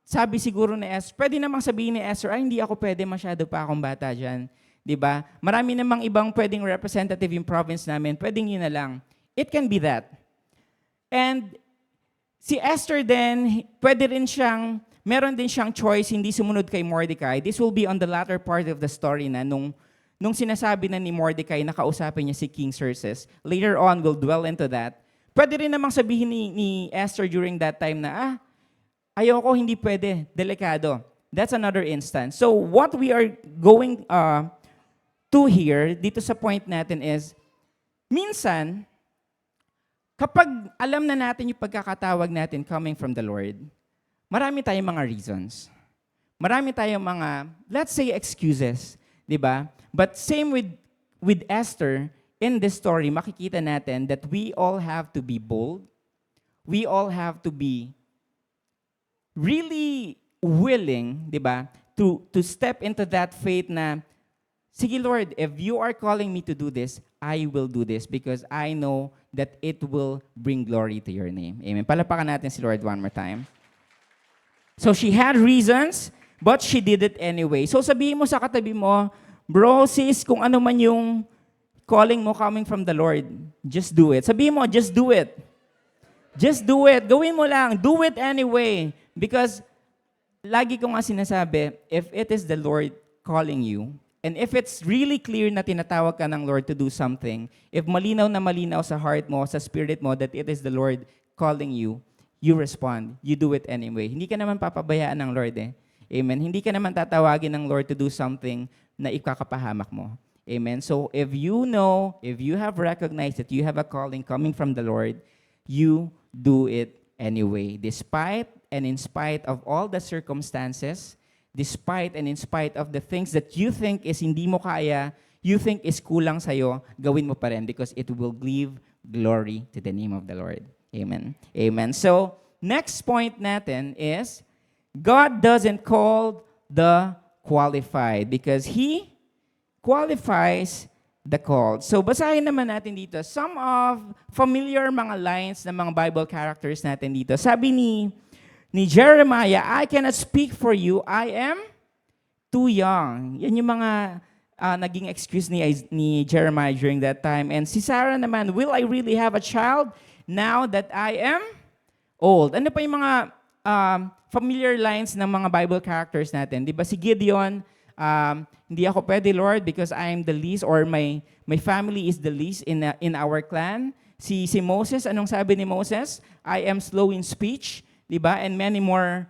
sabi siguro ni Esther, pwede namang sabihin ni Esther, hindi ako pwede, masyado pa akong bata dyan. Diba? Marami namang ibang pwedeng representative yung province namin, pwedeng yun na lang. It can be that. And si Esther din, meron din siyang choice, hindi sumunod kay Mordecai. This will be on the latter part of the story na nung sinasabi na ni Mordecai, nakausapin niya si King Xerxes. Later on, we'll dwell into that. Pwede rin namang sabihin ni Esther during that time na, ayoko, hindi pwede, delikado. That's another instance. So what we are going to here, dito sa point natin is, minsan, kapag alam na natin yung pagkakatawag natin coming from the Lord, marami tayong mga reasons. Marami tayong mga, let's say, excuses. Diba? But same with Esther, in this story, makikita natin that we all have to be bold. We all have to be really willing, di ba, to step into that faith na, sige Lord, if you are calling me to do this, I will do this because I know that it will bring glory to your name. Amen. Palapakan natin si Lord one more time. So she had reasons, but she did it anyway. So sabihin mo sa katabi mo, bro, sis, kung ano man yung calling mo coming from the Lord, just do it. Sabihin mo, just do it. Just do it. Gawin mo lang. Do it anyway. Because lagi ko nga sinasabi, if it is the Lord calling you, and if it's really clear na tinatawag ka ng Lord to do something, if malinaw na malinaw sa heart mo, sa spirit mo, that it is the Lord calling you, you respond. You do it anyway. Hindi ka naman papabayaan ng Lord eh. Amen. Hindi ka naman tatawagin ng Lord to do something na ikakapahamak mo. Amen. So if you know, if you have recognized that you have a calling coming from the Lord, you do it anyway. Despite and in spite of all the circumstances, despite and in spite of the things that you think is hindi mo kaya, you think is kulang sa'yo, gawin mo pa rin because it will give glory to the name of the Lord. Amen. Amen. So, next point natin is, God doesn't call the qualified because He qualifies the called. So, basahin naman natin dito some of familiar mga lines ng mga Bible characters natin dito. Sabi ni Jeremiah, I cannot speak for you, I am too young. Yan yung mga naging excuse ni Jeremiah during that time. And si Sarah naman, will I really have a child now that I am old? Ano pa yung mga familiar lines ng mga Bible characters natin? Di ba si Gideon, hindi ako pwede, Lord, because I am the least or my family is the least in our clan. Si Moses, anong sabi ni Moses? I am slow in speech. Diba? And many more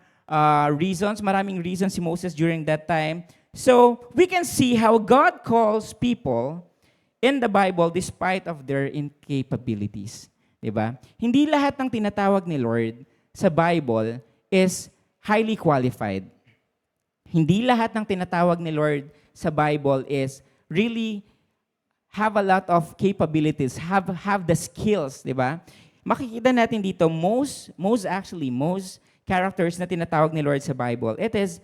reasons. Maraming reasons si Moses during that time. So, we can see how God calls people in the Bible despite of their incapabilities. Diba? Hindi lahat ng tinatawag ni Lord sa Bible is highly qualified. Hindi lahat ng tinatawag ni Lord sa Bible is really have a lot of capabilities, have the skills, diba? Makikita natin dito, most characters na tinatawag ni Lord sa Bible, it is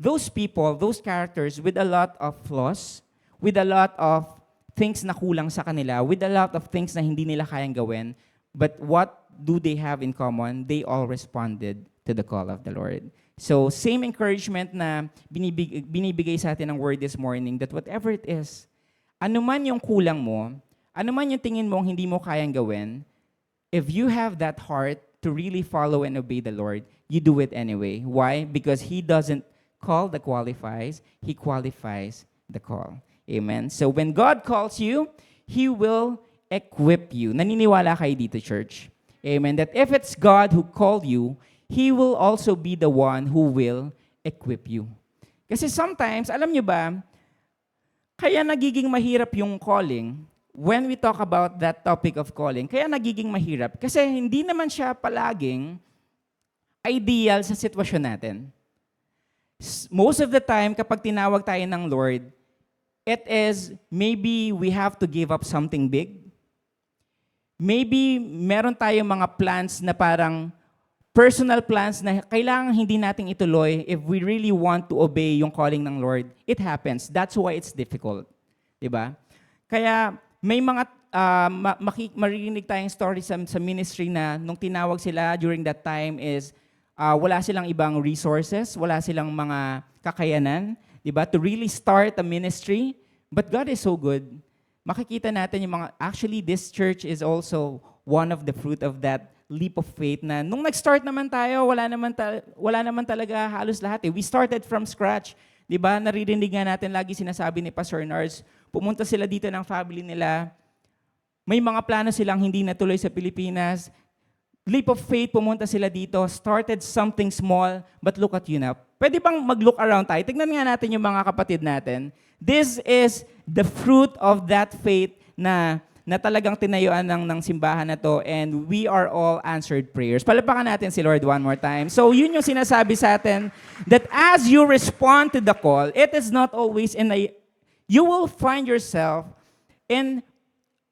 those people, those characters with a lot of flaws, with a lot of things na kulang sa kanila, with a lot of things na hindi nila kayang gawin, but what do they have in common? They all responded to the call of the Lord. So, same encouragement na binibigay sa atin ng word this morning, that whatever it is, ano man yung kulang mo, ano man yung tingin mong hindi mo kayang gawin, if you have that heart to really follow and obey the Lord, you do it anyway. Why? Because He doesn't call the qualifies, He qualifies the call. Amen? So when God calls you, He will equip you. Naniniwala kayo dito, church? Amen. That if it's God who called you, He will also be the one who will equip you. Kasi sometimes, alam nyo ba, kaya nagiging mahirap yung calling when we talk about that topic of calling. Kaya nagiging mahirap kasi hindi naman siya palaging ideal sa sitwasyon natin. Most of the time, kapag tinawag tayo ng Lord, it is maybe we have to give up something big. Maybe meron tayong mga plans na parang personal plans na kailangan hindi nating ituloy if we really want to obey yung calling ng Lord. It happens. That's why it's difficult. Diba? Kaya may mga maririnig tayong story sa ministry na nung tinawag sila during that time is wala silang ibang resources, wala silang mga kakayanan, diba? To really start a ministry. But God is so good. Makikita natin yung mga, actually this church is also one of the fruit of that leap of faith na nung nag-start naman tayo, wala naman talaga halos lahat eh. We started from scratch. Diba? Naririnig nga natin lagi sinasabi ni Pastor Nars, pumunta sila dito ng family nila, may mga plano silang hindi natuloy sa Pilipinas, leap of faith, pumunta sila dito, started something small, but look at you now. Pwede bang mag-look around tayo? Tignan nga natin yung mga kapatid natin. This is the fruit of that faith na talagang tinayuan ng simbahan na to, and we are all answered prayers. Palapakan natin si Lord one more time. So yun yung sinasabi sa atin, that as you respond to the call, it is not always you will find yourself in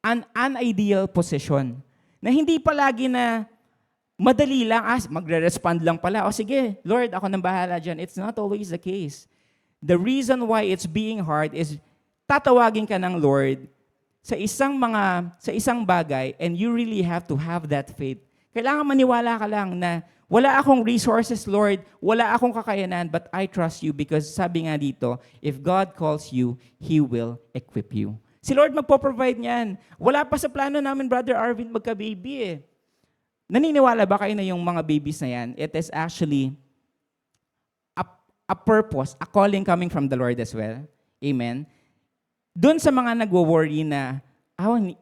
an unideal position. Na hindi palagi na madali lang, magre-respond lang pala, o sige, Lord, ako nang bahala dyan. It's not always the case. The reason why it's being hard is tatawagin ka ng Lord sa isang bagay, and you really have to have that faith. Kailangan maniwala ka lang na wala akong resources, Lord, wala akong kakayanan, but I trust you because sabi nga dito, if God calls you, He will equip you. Si Lord magpo-provide niyan. Wala pa sa plano namin, Brother Arvin, magka-baby eh. Naniniwala ba kayo na yung mga babies na yan, it is actually a purpose, a calling coming from the Lord as well. Amen? Doon sa mga nagwo-worry na,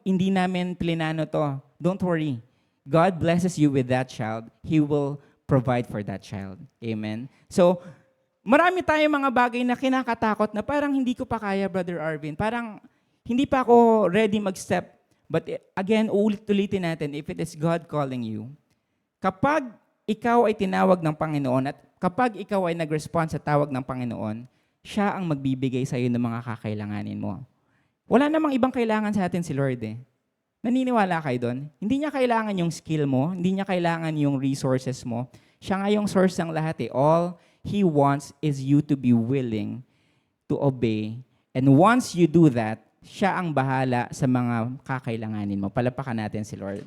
hindi namin plinano to, don't worry. God blesses you with that child. He will provide for that child. Amen? So, marami tayong mga bagay na kinakatakot na parang hindi ko pa kaya, Brother Arvin. Parang hindi pa ako ready mag-step. But again, ulit-ulitin natin, if it is God calling you, kapag ikaw ay tinawag ng Panginoon at kapag ikaw ay nag-respond sa tawag ng Panginoon, siya ang magbibigay sa iyo ng mga kakailanganin mo. Wala namang ibang kailangan sa atin si Lord eh. Naniniwala kayo doon? Hindi niya kailangan yung skill mo, hindi niya kailangan yung resources mo. Siya nga yung source ng lahat eh. All He wants is you to be willing to obey. And once you do that, siya ang bahala sa mga kakailanganin mo. Palapakan natin si Lord.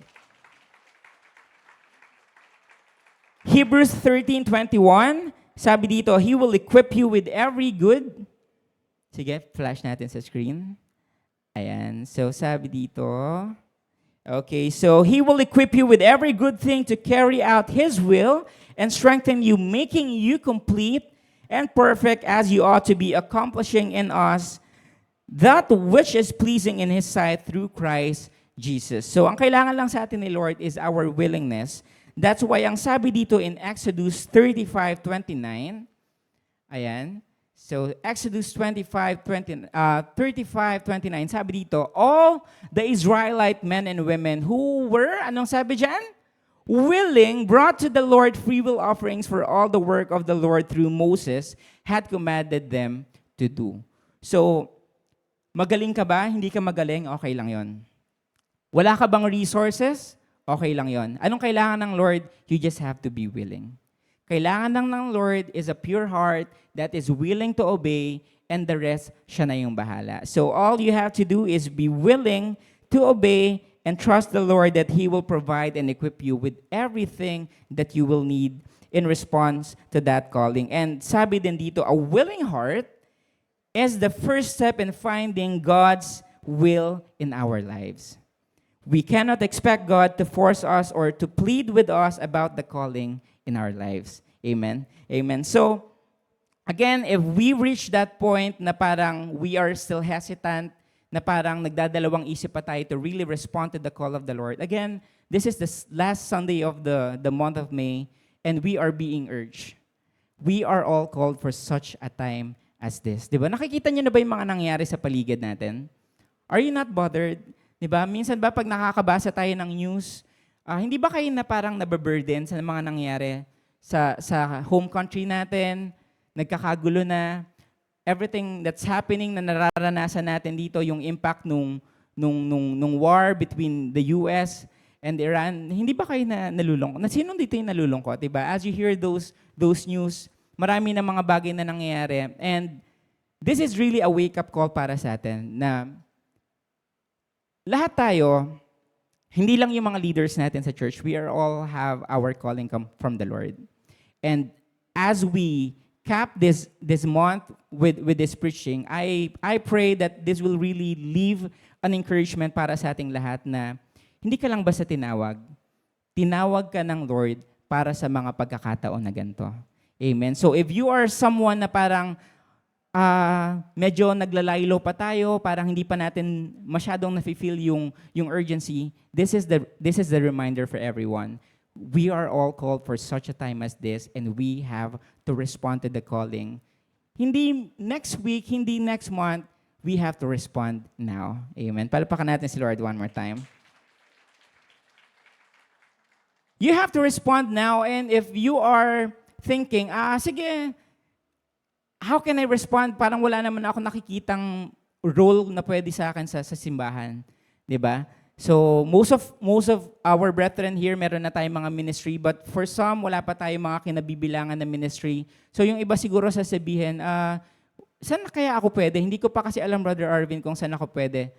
Hebrews 13:21, sabi dito, He will equip you with every good. Sige, flash natin sa screen. Ayan. So, sabi dito, okay, so He will equip you with every good thing to carry out His will and strengthen you, making you complete and perfect as you ought to be, accomplishing in us that which is pleasing in His sight through Christ Jesus. So, ang kailangan lang sa atin ni Lord is our willingness. That's why ang sabi dito in Exodus 35:29, ayan, so Exodus 35:29, sabi dito, all the Israelite men and women who were, anong sabi dyan? Willing, brought to the Lord free will offerings for all the work of the Lord through Moses had commanded them to do. So, magaling ka ba? Hindi ka magaling? Okay lang yon. Wala ka bang resources? Okay lang yon. Anong kailangan ng Lord? You just have to be willing. Kailangan lang ng Lord is a pure heart that is willing to obey, and the rest, siya na yung bahala. So all you have to do is be willing to obey and trust the Lord that He will provide and equip you with everything that you will need in response to that calling. And sabi din dito, a willing heart is the first step in finding God's will in our lives. We cannot expect God to force us or to plead with us about the calling in our lives. Amen? Amen. So, again, if we reach that point na parang we are still hesitant, na parang nagdadalawang isip pa tayo to really respond to the call of the Lord. Again, this is the last Sunday of the month of May, and we are being urged. We are all called for such a time as this. Di ba? Nakikita niyo na ba yung mga nangyayari sa paligid natin? Are you not bothered? Di ba? Minsan ba pag nakakabasa tayo ng news, hindi ba kayo na parang nababurden sa mga nangyayari sa home country natin? Nagkakagulo na. Everything that's happening na nararanasan natin dito, yung impact nung war between the US and Iran, hindi ba kayo nalulungkot? Sino dito yung nalulungkot? Diba? As you hear those news, marami na mga bagay na nangyayari. And this is really a wake-up call para sa atin na lahat tayo, hindi lang yung mga leaders natin sa church, we are all have our calling come from the Lord. And as we cap this month with this preaching, I pray that this will really leave an encouragement para sa ating lahat na hindi ka lang basta tinawag. Tinawag ka ng Lord para sa mga pagkakataon na ganito. Amen. So if you are someone na parang medyo naglalaylo pa tayo, parang hindi pa natin masyadong nafe-feel yung urgency, this is the reminder for everyone. We are all called for such a time as this, and we have to respond to the calling. Hindi next week, hindi next month, we have to respond now. Amen. Palpakan natin si Lord one more time. You have to respond now, and if you are thinking, sige, how can I respond? Parang wala naman ako nakikitang role na pwede sa akin sa simbahan. Diba? So, most of our brethren here, meron na tayong mga ministry, but for some, wala pa tayong mga kinabibilangan na ministry. So, yung iba siguro sasabihin, saan kaya ako pwede? Hindi ko pa kasi alam, Brother Arvin, kung saan ako pwede.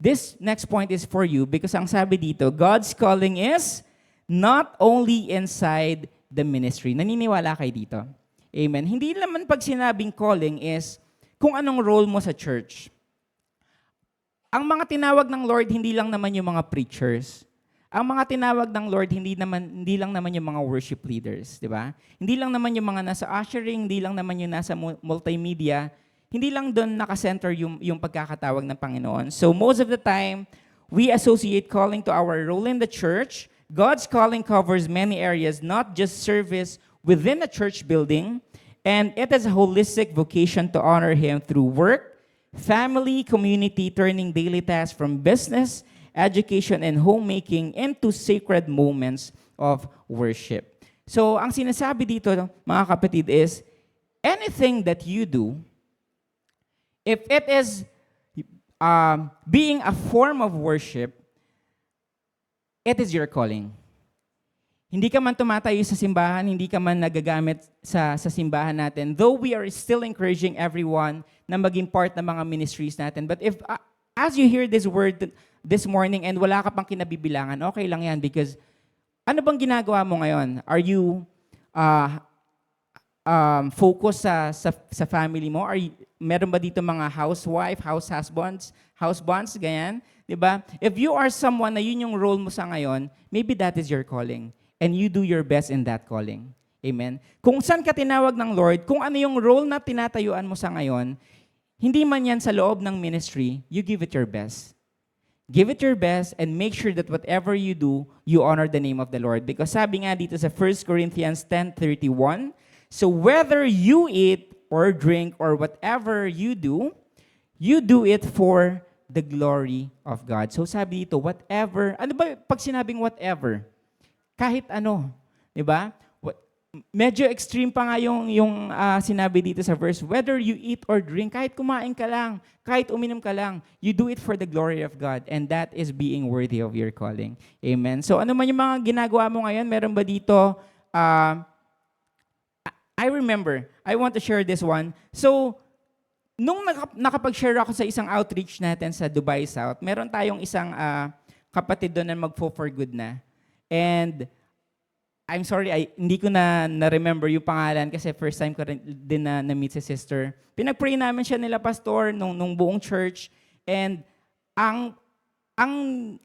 This next point is for you because ang sabi dito, God's calling is not only inside the ministry. Naniniwala kayo dito? Amen. Hindi naman pag sinabing calling is kung anong role mo sa church. Ang mga tinawag ng Lord, hindi lang naman yung mga preachers. Ang mga tinawag ng Lord, hindi lang naman yung mga worship leaders, di ba? Hindi lang naman yung mga nasa ushering, hindi lang naman yung nasa multimedia, hindi lang doon nakasenter yung pagkakatawag ng Panginoon. So most of the time, we associate calling to our role in the church. God's calling covers many areas, not just service within a church building, and it is a holistic vocation to honor Him through work, family, community, turning daily tasks from business, education, and homemaking into sacred moments of worship. So, ang sinasabi dito, mga kapatid, is anything that you do, if it is being a form of worship, it is your calling. Hindi ka man tumatayo sa simbahan, hindi ka man nagagamit sa simbahan natin, though we are still encouraging everyone na maging part ng mga ministries natin. But if, as you hear this word this morning and wala ka pang kinabibilangan, okay lang yan because ano bang ginagawa mo ngayon? Are you focused sa family mo? Meron ba dito mga housewife, housebonds, ganyan? Diba? If you are someone na yun yung role mo sa ngayon, maybe that is your calling. And you do your best in that calling. Amen? Kung saan ka tinawag ng Lord, kung ano yung role na tinatayuan mo sa ngayon, hindi man yan sa loob ng ministry, you give it your best. Give it your best and make sure that whatever you do, you honor the name of the Lord. Because sabi nga dito sa 1 Corinthians 10:31, so whether you eat or drink or whatever you do it for the glory of God. So sabi dito, whatever, ano ba pag sinabing whatever? Kahit ano, di ba? Medyo extreme pa nga yung sinabi dito sa verse, whether you eat or drink, kahit kumain ka lang, kahit uminom ka lang, you do it for the glory of God, and that is being worthy of your calling. Amen. So ano man yung mga ginagawa mo ngayon, meron ba dito, I remember, I want to share this one. So, nung nakapag-share ako sa isang outreach natin sa Dubai South, meron tayong isang kapatid doon na mag-for good na. And I'm sorry, hindi ko na-remember yung pangalan kasi first time ko rin din na-meet si sister. Pinag-pray namin siya nila pastor nung buong church. And ang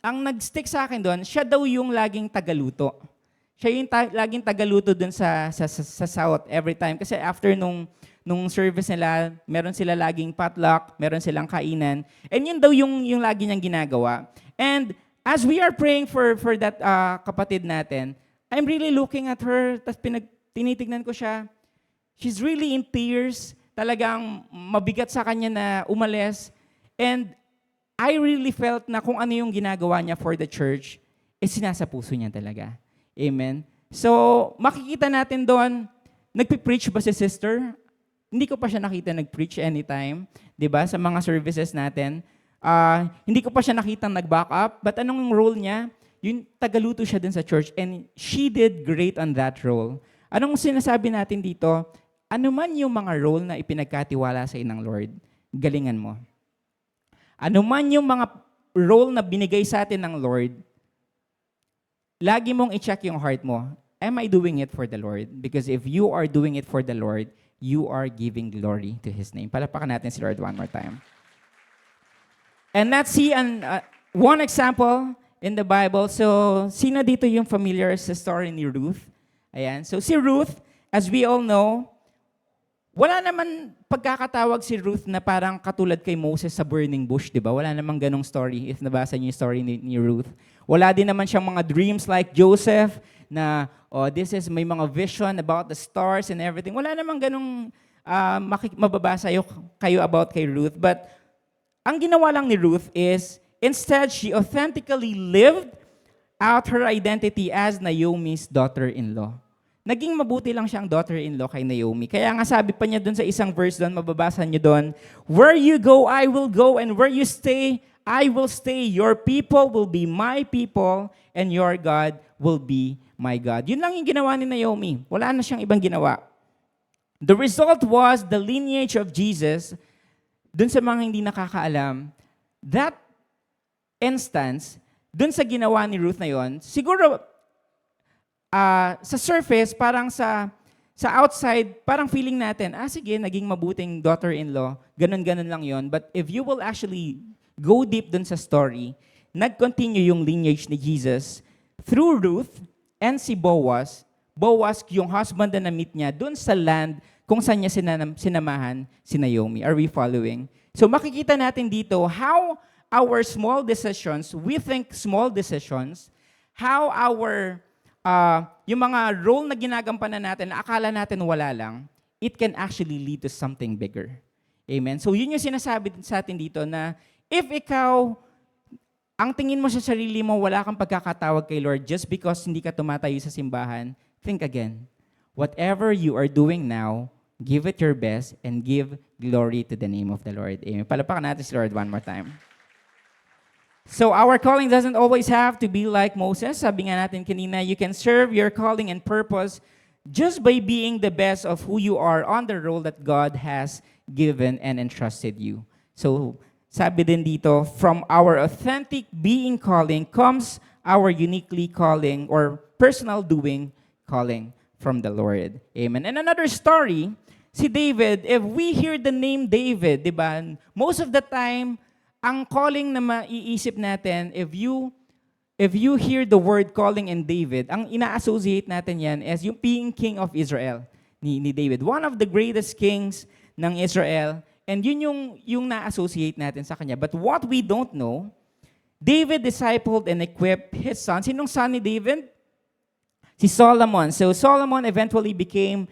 nag-stick sa akin doon, siya daw yung laging tagaluto. Siya yung laging tagaluto doon sa South every time. Kasi after nung nung service nila, meron sila laging potluck, meron silang kainan. And yun daw yung lagi niyang ginagawa. And as we are praying for that kapatid natin, I'm really looking at her, tapos tinitignan ko siya. She's really in tears. Talagang mabigat sa kanya na umalis. And I really felt na kung ano yung ginagawa niya for the church, sinasa puso niya talaga. Amen? So, makikita natin doon, nagpipreach ba si sister? Hindi ko pa siya nakita nag-preach anytime, di ba, sa mga services natin. Hindi ko pa siya nakita nag-back up, but anong role niya? Yung tagaluto siya dun sa church, and she did great on that role. Anong sinasabi natin dito? Ano man yung mga role na ipinagkatiwala sa ng Lord, galingan mo. Ano man yung mga role na binigay sa atin ng Lord, lagi mong i-check yung heart mo. Am I doing it for the Lord? Because if you are doing it for the Lord, you are giving glory to His name. Palapakan natin si Lord one more time. And let's see one example in the Bible. So, sino dito yung familiar sa story ni Ruth? Ayan. So, si Ruth, as we all know, wala naman pagkakatawag si Ruth na parang katulad kay Moses sa burning bush, di ba? Wala namang ganong story if nabasa niyo yung story ni Ruth. Wala din naman siyang mga dreams like Joseph na, may mga vision about the stars and everything. Wala namang ganong mababasa kayo about kay Ruth. But ang ginawa lang ni Ruth is, instead, she authentically lived out her identity as Naomi's daughter-in-law. Naging mabuti lang siyang daughter-in-law kay Naomi. Kaya nga sabi pa niya doon sa isang verse doon, mababasa niyo doon, "Where you go, I will go, and where you stay, I will stay. Your people will be my people, and your God will be my God." Yun lang yung ginawa ni Naomi. Wala na siyang ibang ginawa. The result was the lineage of Jesus. Doon sa mga hindi nakakaalam, that instance, doon sa ginawa ni Ruth na yon, siguro, sa surface, parang sa outside, parang feeling natin, sige, naging mabuting daughter-in-law, ganun-ganun lang yon. But if you will actually go deep dun sa story, nag-continue yung lineage ni Jesus through Ruth and si Boaz. Boaz, yung husband na na-meet niya dun sa land kung saan niya sinamahan si Naomi. Are we following? So makikita natin dito how our small decisions, we think small decisions, how our yung mga role na ginagampanan natin, na akala natin wala lang, it can actually lead to something bigger. Amen? So yun yung sinasabi sa atin dito na if ikaw, ang tingin mo sa sarili mo, wala kang pagkakatawag kay Lord just because hindi ka tumatayo sa simbahan, think again. Whatever you are doing now, give it your best and give glory to the name of the Lord. Amen. Palapakan natin si Lord one more time. So our calling doesn't always have to be like Moses. Sabi nga natin kanina, you can serve your calling and purpose just by being the best of who you are on the role that God has given and entrusted you. So sabi din dito, from our authentic being calling comes our uniquely calling or personal doing calling from the Lord. Amen. And another story, si David, if we hear the name David, di ba, most of the time, ang calling na maiisip natin, if you hear the word calling in David, ang ina-associate natin yan as yung being king of Israel ni David. One of the greatest kings ng Israel, and yun yung na-associate natin sa kanya. But what we don't know, David discipled and equipped his son. Sinong son ni David? Si Solomon. So Solomon eventually became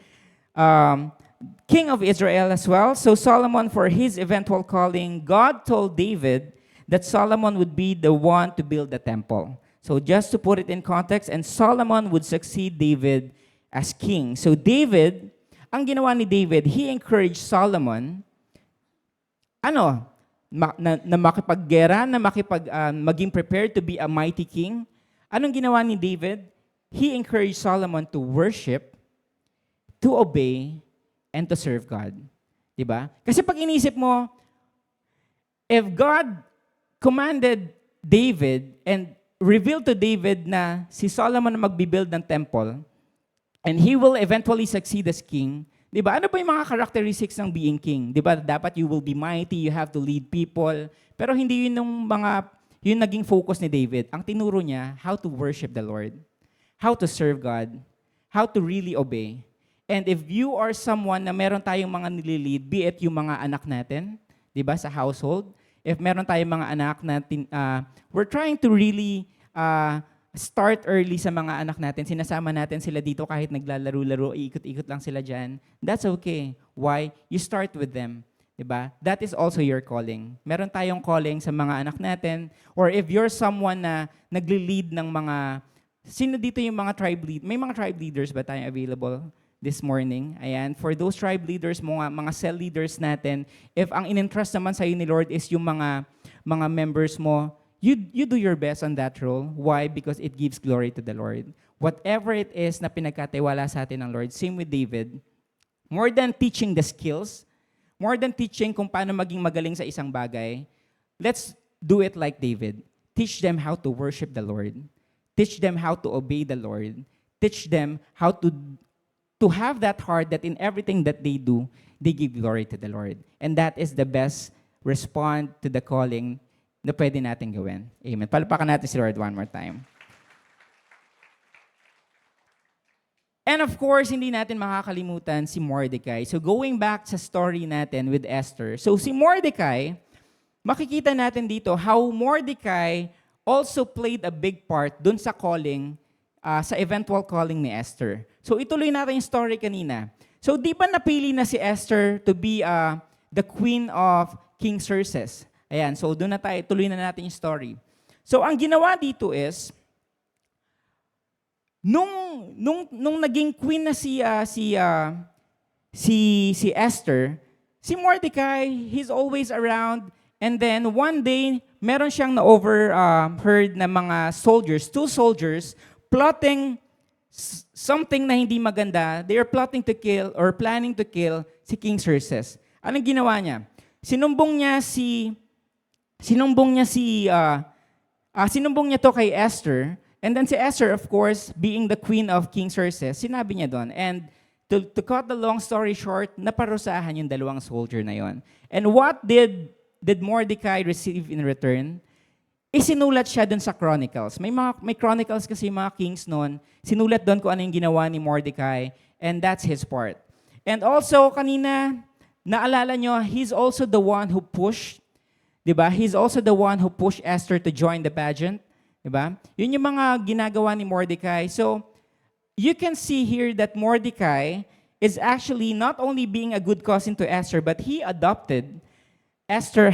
king of Israel as well. So Solomon, for his eventual calling, God told David that Solomon would be the one to build the temple. So just to put it in context, and Solomon would succeed David as king. So David, ang ginawa ni David, he encouraged Solomon, na makipaggera, na maging prepared to be a mighty king. Anong ginawa ni David? He encouraged Solomon to worship, to obey, and to serve God. Diba? Kasi pag inisip mo, if God commanded David and revealed to David na si Solomon na magbibuild ng temple, and he will eventually succeed as king, diba? Ano ba yung mga characteristics ng being king? Diba? Dapat you will be mighty, you have to lead people. Pero hindi yun naging focus ni David. Ang tinuro niya, how to worship the Lord, how to serve God, how to really obey. And if you are someone na meron tayong mga nililid, be it yung mga anak natin, di ba, sa household, if meron tayong mga anak natin, we're trying to really start early sa mga anak natin. Sinasama natin sila dito kahit naglalaro-laro, ikot-ikot lang sila dyan. That's okay. Why? You start with them. Diba? That is also your calling. Meron tayong calling sa mga anak natin, or if you're someone na nagli-lead ng mga, sino dito yung mga tribe lead? May mga tribe leaders ba tayong available this morning? Ayan, for those tribe leaders, mga cell leaders natin, if ang in-entrust naman sa'yo ni Lord is yung mga members mo, you do your best on that role. Why? Because it gives glory to the Lord. Whatever it is na pinagkatiwala sa atin ng Lord, same with David, more than teaching the skills, more than teaching kung paano maging magaling sa isang bagay, let's do it like David. Teach them how to worship the Lord. Teach them how to obey the Lord. Teach them how to have that heart that in everything that they do, they give glory to the Lord. And that is the best response to the calling na pwede natin gawin. Amen. Palpakan natin si Lord one more time. And of course, hindi natin makakalimutan si Mordecai. So going back sa story natin with Esther. So si Mordecai, makikita natin dito how Mordecai also played a big part dun sa calling, sa eventual calling ni Esther. So ituloy natin yung story kanina. So di ba napili na si Esther to be the queen of King Xerxes? Ayan, so doon na tayo, tuloy na natin yung story. So ang ginawa dito is, nung naging queen na si Esther, si Mordecai, he's always around, and then one day, meron siyang na-overheard na mga soldiers, 2 soldiers, plotting something na hindi maganda. They are plotting to kill or planning to kill si King Xerxes. Anong ginawa niya? Sinumbong niya to kay Esther. And then si Esther, of course, being the queen of King Xerxes, sinabi niya doon. And to cut the long story short, naparusahan yung 2 soldier na yon. And what did Mordecai receive in return? Isinulat siya doon sa Chronicles. May Chronicles kasi mga kings noon. Sinulat doon kung ano yung ginawa ni Mordecai. And that's his part. And also, kanina, naalala nyo, he's also the one who pushed, diba? He's also the one who pushed Esther to join the pageant. Diba? Yun yung mga ginagawa ni Mordecai. So, you can see here that Mordecai is actually not only being a good cousin to Esther, but he adopted Esther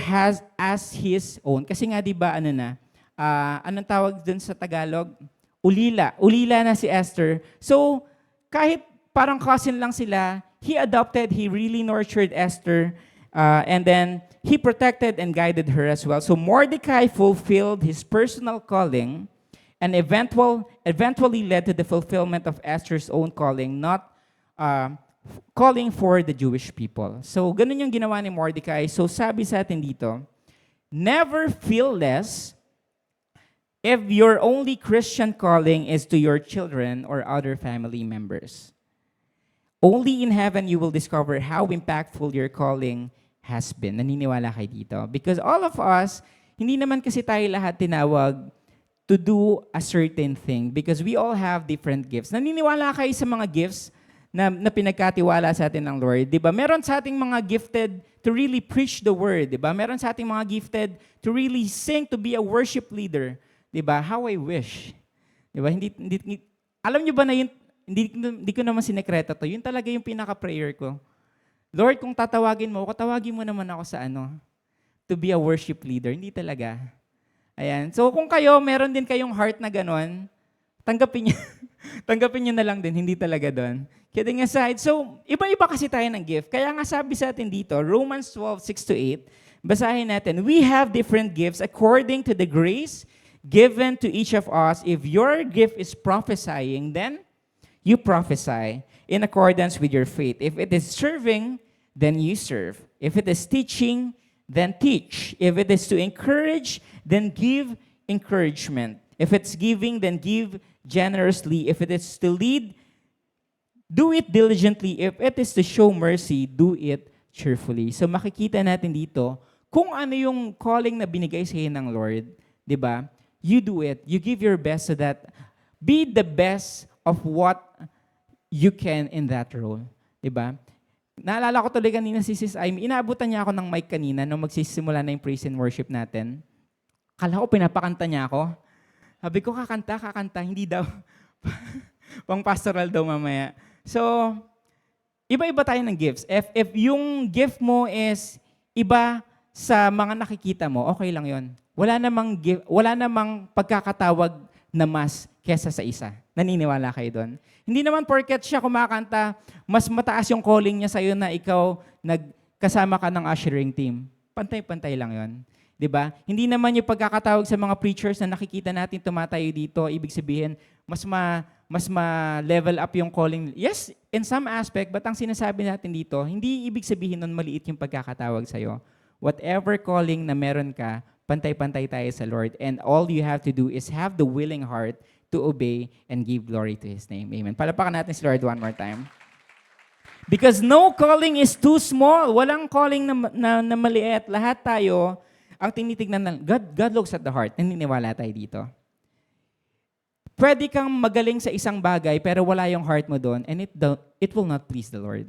as his own. Kasi nga, diba, anong tawag dun sa Tagalog? Ulila. Ulila na si Esther. So, kahit parang cousin lang sila, he really nurtured Esther, and then he protected and guided her as well. So Mordecai fulfilled his personal calling and eventually led to the fulfillment of Esther's own calling, not calling for the Jewish people. So ganun yung ginawa ni Mordecai. So sabi sa atin dito, never feel less if your only Christian calling is to your children or other family members. Only in heaven you will discover how impactful your calling has been. Naniniwala kayo dito? Because all of us, hindi naman kasi tayo lahat tinawag to do a certain thing because we all have different gifts. Naniniwala kayo sa mga gifts na pinagkatiwala sa atin ng Lord? Diba? Meron sa ating mga gifted to really preach the word. Diba? Meron sa ating mga gifted to really sing, to be a worship leader. Diba? How I wish. Diba? Alam niyo ba na yun, hindi ko naman sinekreto to. Yun talaga yung pinaka-prayer ko. Lord, kung tatawagin mo naman ako sa to be a worship leader. Hindi talaga. Ayan. So kung kayo, meron din kayong heart na ganon, tanggapin niyo na lang din, hindi talaga doon. Kidding aside, so iba-iba kasi tayo ng gift. Kaya nga sabi sa atin dito, Romans 12:6-8, basahin natin, we have different gifts according to the grace given to each of us. If your gift is prophesying, then you prophesy in accordance with your faith. If it is serving, then you serve. If it is teaching, then teach. If it is to encourage, then give encouragement. If it's giving, then give generously. If it is to lead, do it diligently. If it is to show mercy, do it cheerfully. So makikita natin dito kung ano yung calling na binigay sa iyo ng Lord, 'di ba? You do it. You give your best so that be the best of what you can in that role. Diba? Naalala ko tuloy kanina si Sis Amy, inaabutan niya ako ng mic kanina nung magsisimula na yung praise and worship natin. Kala ko pinapakanta niya ako. Sabi ko, kakanta, hindi daw. Pang pastoral daw mamaya. So, iba-iba tayo ng gifts. If yung gift mo is iba sa mga nakikita mo, okay lang yon. Wala namang pagkakatawag na mas kesa sa isa. Naniniwala kayo doon? Hindi naman porket siya kumakanta, mas mataas yung calling niya sa'yo na ikaw nagkasama ka ng ushering team. Pantay-pantay lang yon. 'Di ba? Hindi naman yung pagkakatawag sa mga preachers na nakikita natin tumatayo dito, ibig sabihin, mas ma-level up yung calling. Yes, in some aspect, but ang sinasabi natin dito, hindi ibig sabihin nun maliit yung pagkakatawag sa'yo. Whatever calling na meron ka, pantay-pantay tayo sa Lord. And all you have to do is have the willing heart to obey and give glory to His name. Amen. Palapakan natin si Lord one more time. Because no calling is too small. Walang calling na maliit. Lahat tayo, ang tinitignan ng God looks at the heart. Naniniwala tayo dito. Pwede kang magaling sa isang bagay pero wala yung heart mo doon and it will not please the Lord.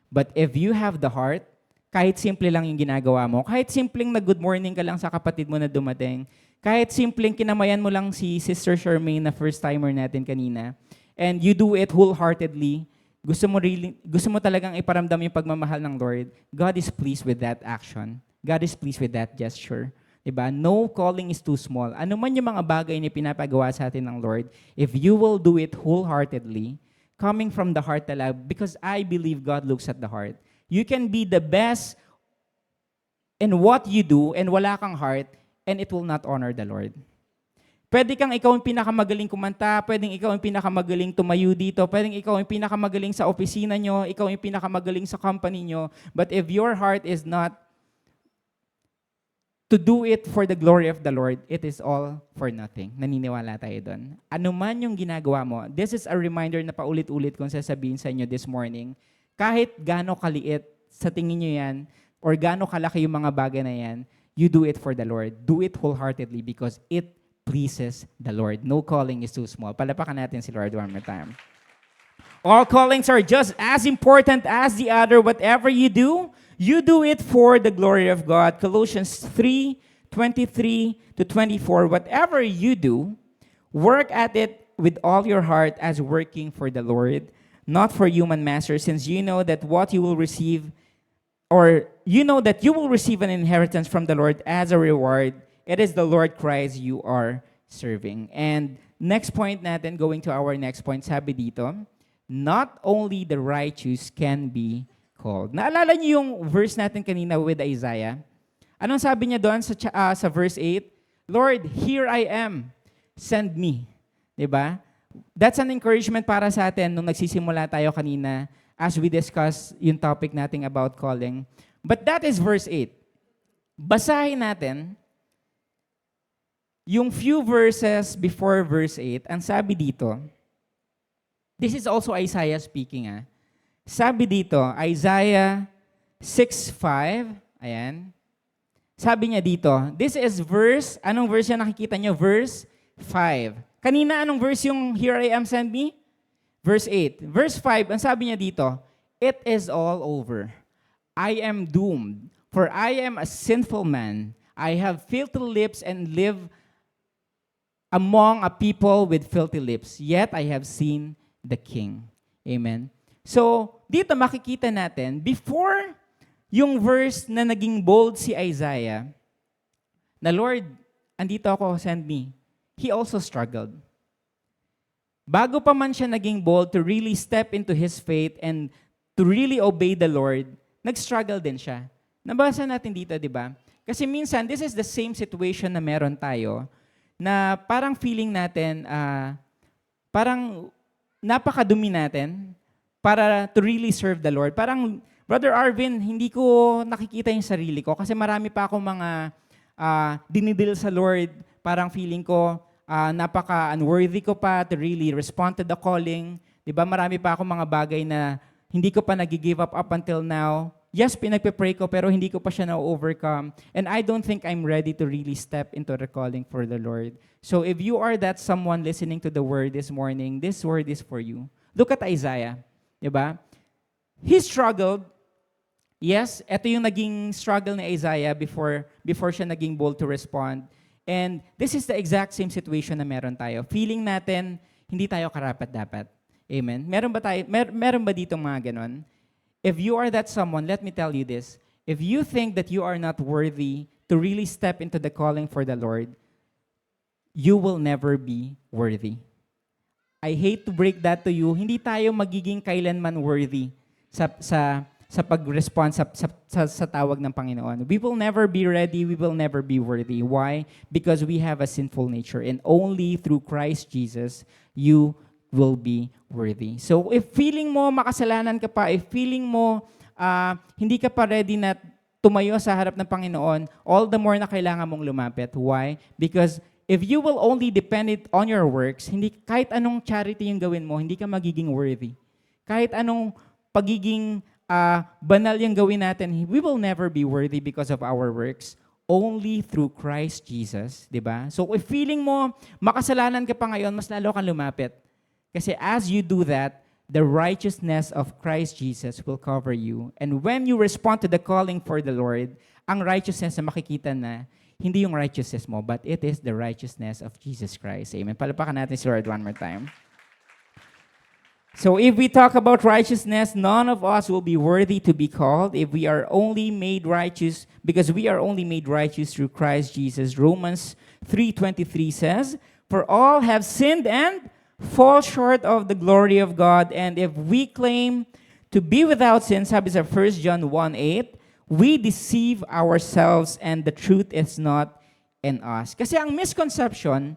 But if you have the heart, kahit simple lang yung ginagawa mo, kahit simpleng nag-good morning ka lang sa kapatid mo na dumating, kahit simpleng kinamayan mo lang si Sister Charmaine na first-timer natin kanina, and you do it wholeheartedly, gusto mo talagang iparamdam yung pagmamahal ng Lord, God is pleased with that action. God is pleased with that gesture. Diba? No calling is too small. Ano man yung mga bagay na pinapagawa sa atin ng Lord, if you will do it wholeheartedly, coming from the heart talaga, because I believe God looks at the heart. You can be the best in what you do and wala kang heart and it will not honor the Lord. Pwede kang ikaw ang pinakamagaling kumanta, pwedeng ikaw ang pinakamagaling tumayo dito, pwedeng ikaw ang pinakamagaling sa opisina nyo, ikaw ang pinakamagaling sa company nyo, but if your heart is not to do it for the glory of the Lord, it is all for nothing. Naniniwala tayo doon. Ano man yung ginagawa mo, this is a reminder na paulit-ulit kong sasabihin sa inyo this morning, kahit gaano kaliit sa tingin nyo yan, or gaano kalaki yung mga bagay na yan, you do it for the Lord. Do it wholeheartedly because it pleases the Lord. No calling is too small. Palapakan natin si Lord one more time. All callings are just as important as the other. Whatever you do it for the glory of God. Colossians 3:23-24. Whatever you do, work at it with all your heart as working for the Lord, not for human masters, since you know that you will receive an inheritance from the Lord as a reward. It is the Lord Christ you are serving. And next point natin, going to our next point, sabi dito, not only the righteous can be called. Naalala niyo yung verse natin kanina with Isaiah? Anong sabi niya doon sa verse 8? Lord, here I am. Send me. Diba? That's an encouragement para sa atin nung nagsisimula tayo kanina as we discuss yung topic natin about calling. But that is verse 8. Basahin natin yung few verses before verse 8. Ang sabi dito, this is also Isaiah speaking. Sabi dito, Isaiah 6:5. Ayan. Sabi niya dito, this is verse, anong verse yan nakikita niyo? Verse 5. Kanina, anong verse yung here I am, send me? Verse 8. Verse 5, ang sabi niya dito, it is all over. I am doomed, for I am a sinful man. I have filthy lips and live among a people with filthy lips. Yet I have seen the King. Amen. So, dito makikita natin, before yung verse na naging bold si Isaiah, na Lord, andito ako, send me. He also struggled. Bago pa man siya naging bold to really step into his faith and to really obey the Lord, nag-struggle din siya. Nabasa natin dito, di ba? Kasi minsan, this is the same situation na meron tayo, na parang feeling natin, parang napakadumi natin para to really serve the Lord. Parang, Brother Arvin, hindi ko nakikita yung sarili ko kasi marami pa akong mga dinidil sa Lord. Parang feeling ko, napaka-unworthy ko pa to really respond to the calling. Diba, marami pa akong mga bagay na hindi ko pa nag-give up until now. Yes, pinagpe-pray ko, pero hindi ko pa siya na-overcome. And I don't think I'm ready to really step into the calling for the Lord. So if you are that someone listening to the word this morning, this word is for you. Look at Isaiah. Diba? He struggled. Yes, ito yung naging struggle ni Isaiah before siya naging bold to respond. And this is the exact same situation na meron tayo. Feeling natin, hindi tayo karapat-dapat. Amen? Meron ba dito mga ganon? If you are that someone, let me tell you this. If you think that you are not worthy to really step into the calling for the Lord, you will never be worthy. I hate to break that to you. Hindi tayo magiging kailanman worthy sa pag-respond sa tawag ng Panginoon. We will never be ready. We will never be worthy. Why? Because we have a sinful nature. And only through Christ Jesus, you will be worthy. So if feeling mo makasalanan ka pa, if feeling mo hindi ka pa ready na tumayo sa harap ng Panginoon, all the more na kailangan mong lumapit. Why? Because if you will only depend it on your works, kahit anong charity yung gawin mo, hindi ka magiging worthy. Kahit anong pagiging banal yung gawin natin, we will never be worthy because of our works. Only through Christ Jesus, di ba? So if feeling mo makasalanan ka pa ngayon, mas lalo kang lumapit. Kasi as you do that, the righteousness of Christ Jesus will cover you. And when you respond to the calling for the Lord, ang righteousness na makikita na, hindi yung righteousness mo, but it is the righteousness of Jesus Christ. Amen. Palapakan natin si Lord one more time. So if we talk about righteousness, none of us will be worthy to be called if we are only made righteous, because we are only made righteous through Christ Jesus. Romans 3:23 says, "For all have sinned and fall short of the glory of God, and if we claim to be without sin," sabi sa 1 John 1:8, "we deceive ourselves and the truth is not in us." Kasi ang misconception,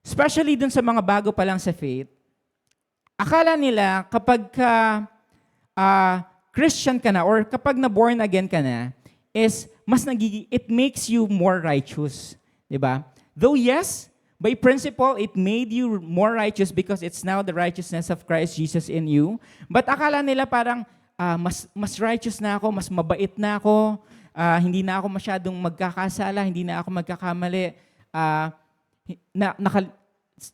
especially dun sa mga bago pa lang sa faith, akala nila kapag Christian ka na or kapag na-born again ka na, is it makes you more righteous. Diba? Though yes, by principle, it made you more righteous because it's now the righteousness of Christ Jesus in you. But akala nila parang mas righteous na ako, mas mabait na ako, hindi na ako masyadong magkakasala, hindi na ako magkakamali.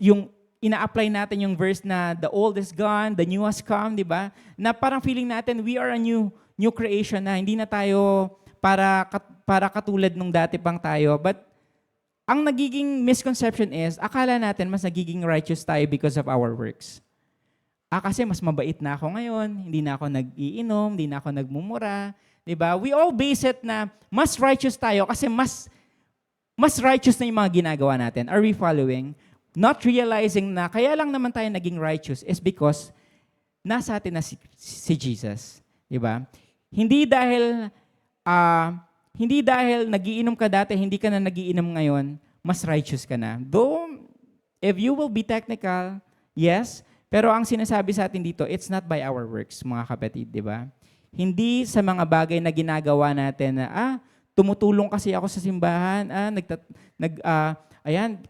Yung ina-apply natin yung verse na the old is gone, the new has come, di ba? Na parang feeling natin we are a new creation na hindi na tayo para katulad nung dati pang tayo. But ang nagiging misconception is, akala natin mas nagiging righteous tayo because of our works. Kasi mas mabait na ako ngayon, hindi na ako nag-iinom, hindi na ako nagmumura, di ba? We all base it na mas righteous tayo kasi mas righteous na yung mga ginagawa natin. Are we following? Not realizing na kaya lang naman tayo naging righteous is because nasa atin na si Jesus. Diba? Hindi dahil nagiinom ka dati, hindi ka na nagiinom ngayon, mas righteous ka na. Though, if you will be technical, yes, pero ang sinasabi sa atin dito, it's not by our works, mga kapatid, diba? Hindi sa mga bagay na ginagawa natin na, tumutulong kasi ako sa simbahan,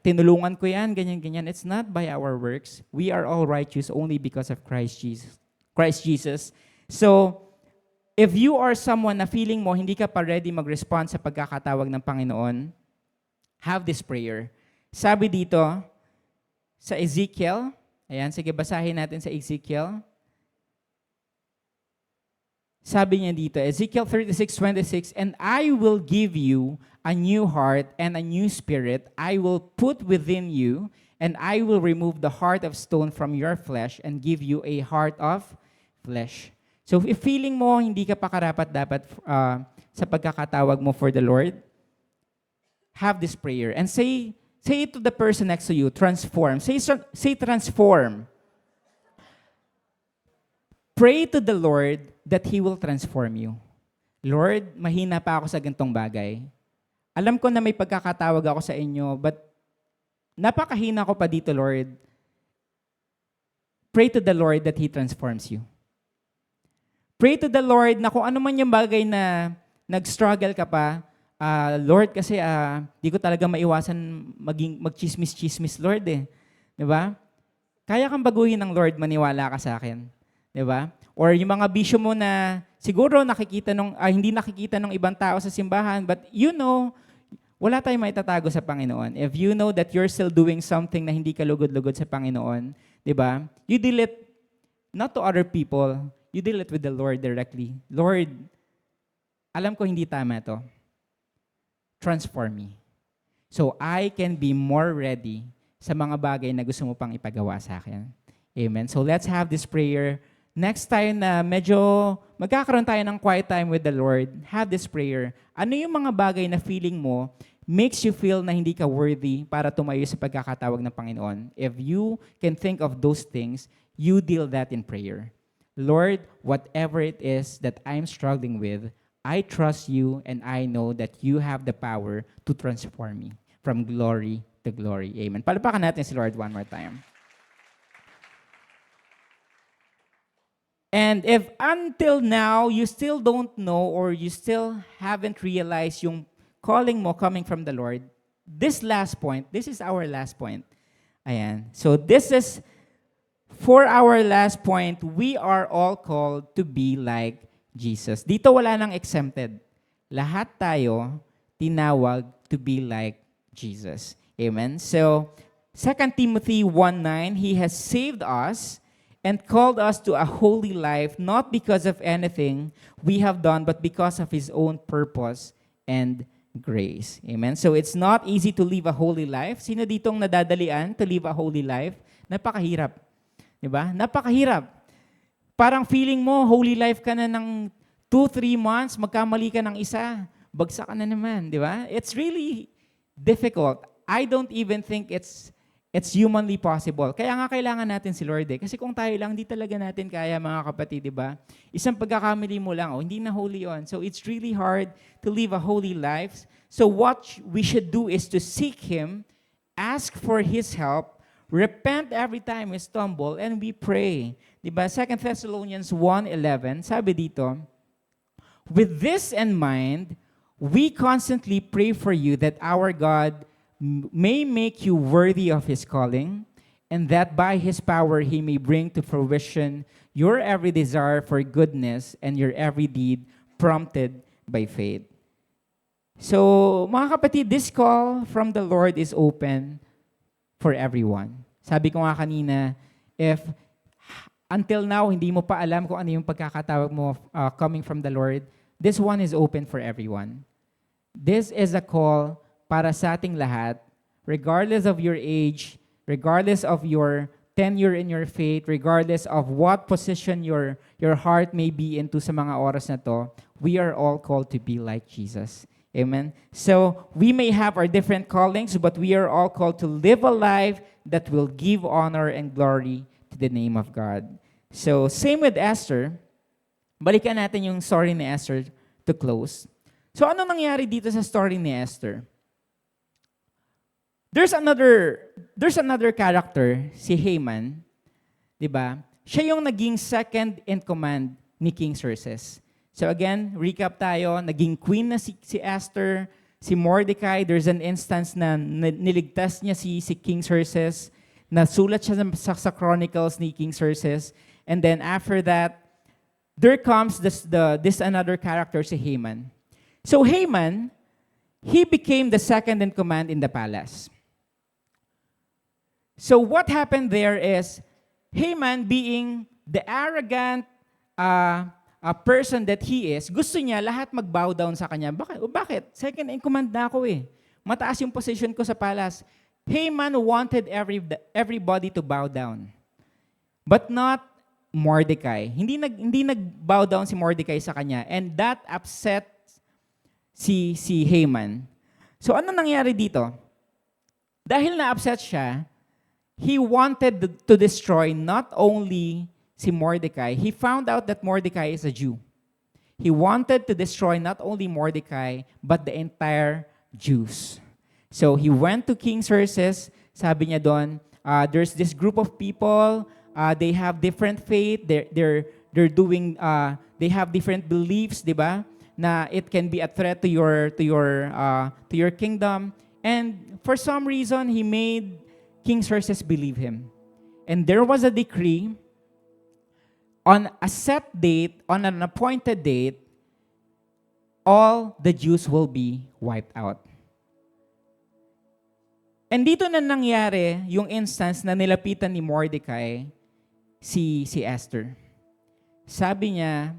tinulungan ko yan, ganyan. It's not by our works. We are all righteous only because of Christ Jesus. So, if you are someone na feeling mo hindi ka pa ready mag-respond sa pagkakatawag ng Panginoon, have this prayer. Sabi dito sa Ezekiel, sige, basahin natin sa Ezekiel. Sabi niya dito, Ezekiel 36:26, "And I will give you a new heart and a new spirit I will put within you, and I will remove the heart of stone from your flesh and give you a heart of flesh." So if feeling mo hindi ka pa karapat-dapat sa pagkakatawag mo for the Lord, have this prayer and say it to the person next to you, transform. Say transform. Pray to the Lord that He will transform you. Lord, mahina pa ako sa gantong bagay. Alam ko na may pagkakatawag ako sa inyo, but napakahina ko pa dito, Lord. Pray to the Lord that He transforms you. Pray to the Lord na kung ano man yung bagay na nag-struggle ka pa, Lord, kasi di ko talaga maiwasan mag-chismis-chismis, Lord eh. Diba? Kaya kang baguhin ng Lord, maniwala ka sa akin. Diba? Or yung mga bisyo mo na siguro hindi nakikita ng ibang tao sa simbahan, but you know, wala tayong maitatago sa Panginoon. If you know that you're still doing something na hindi ka lugod-lugod sa Panginoon, diba? You not to other people, you deal it with the Lord directly. Lord, alam ko hindi tama to. Transform me. So I can be more ready sa mga bagay na gusto mo pang ipagawa sa akin. Amen. So let's have this prayer. Next time na medyo magkakaroon tayo ng quiet time with the Lord, have this prayer. Ano yung mga bagay na feeling mo makes you feel na hindi ka worthy para tumayo sa pagkakatawag ng Panginoon? If you can think of those things, you deal that in prayer. Lord, whatever it is that I'm struggling with, I trust you and I know that you have the power to transform me from glory to glory. Amen. Palapakan natin si Lord one more time. And if until now, you still don't know or you still haven't realized yung calling mo coming from the Lord, this last point, this is our last point. Ayan. So this is, for our last point, we are all called to be like Jesus. Dito wala nang exempted. Lahat tayo tinawag to be like Jesus. Amen? So, 2 Timothy 1:9, He has saved us and called us to a holy life, not because of anything we have done, but because of His own purpose and grace. Amen? So it's not easy to live a holy life. Sino ditong nadadalian to live a holy life? Napakahirap. Diba? Napakahirap. Parang feeling mo, holy life ka na ng 2-3 months, magkamali ka ng isa, bagsak ka na naman. Diba? It's really difficult. I don't even think it's humanly possible. Kaya nga kailangan natin si Lord eh. Kasi kung tayo lang, hindi talaga natin kaya, mga kapatid, di ba? Isang pagkakamali mo lang, hindi na holy on. So it's really hard to live a holy life. So what we should do is to seek Him, ask for His help, repent every time we stumble, and we pray. Di ba? 2 Thessalonians 1:11, sabi dito, with this in mind, we constantly pray for you that our God may make you worthy of His calling, and that by His power He may bring to fruition your every desire for goodness and your every deed prompted by faith. So, mga kapatid, this call from the Lord is open for everyone. Sabi ko nga kanina, if until now hindi mo pa alam kung ano yung pagkakatawag mo coming from the Lord, this one is open for everyone. This is a call para sa ating lahat, regardless of your age, regardless of your tenure in your faith, regardless of what position your heart may be into sa mga oras na to, we are all called to be like Jesus. Amen? So, we may have our different callings, but we are all called to live a life that will give honor and glory to the name of God. So, same with Esther. Balikan natin yung story ni Esther to close. So, ano nangyari dito sa story ni Esther? There's another character, si Haman, 'di ba? Siya yung naging second in command ni King Xerxes. So again, recap tayo, naging queen na si Esther, si Mordecai, there's an instance na niligtas niya si King Xerxes, nasulat siya sa chronicles ni King Xerxes, and then after that, there comes this another character, si Haman. So Haman, he became the second in command in the palace. So what happened there is, Haman being the arrogant person that he is, gusto niya lahat mag-bow down sa kanya. Bakit? Second in command na ako eh. Mataas yung position ko sa palace. Haman wanted everybody to bow down. But not Mordecai. Hindi nag-bow down si Mordecai sa kanya. And that upset si Haman. So ano nangyari dito? Dahil na-upset siya, he wanted to destroy not only si Mordecai, he found out that Mordecai is a Jew. He wanted to destroy not only Mordecai, but the entire Jews. So he went to King Xerxes, sabi niya doon, there's this group of people, they have different faith, they're doing, they have different beliefs, di ba? Na it can be a threat to your kingdom. And for some reason, he made King Xerxes believe him. And there was a decree on a set date, on an appointed date, all the Jews will be wiped out. And dito na nangyari yung instance na nilapitan ni Mordecai si Esther. Sabi niya,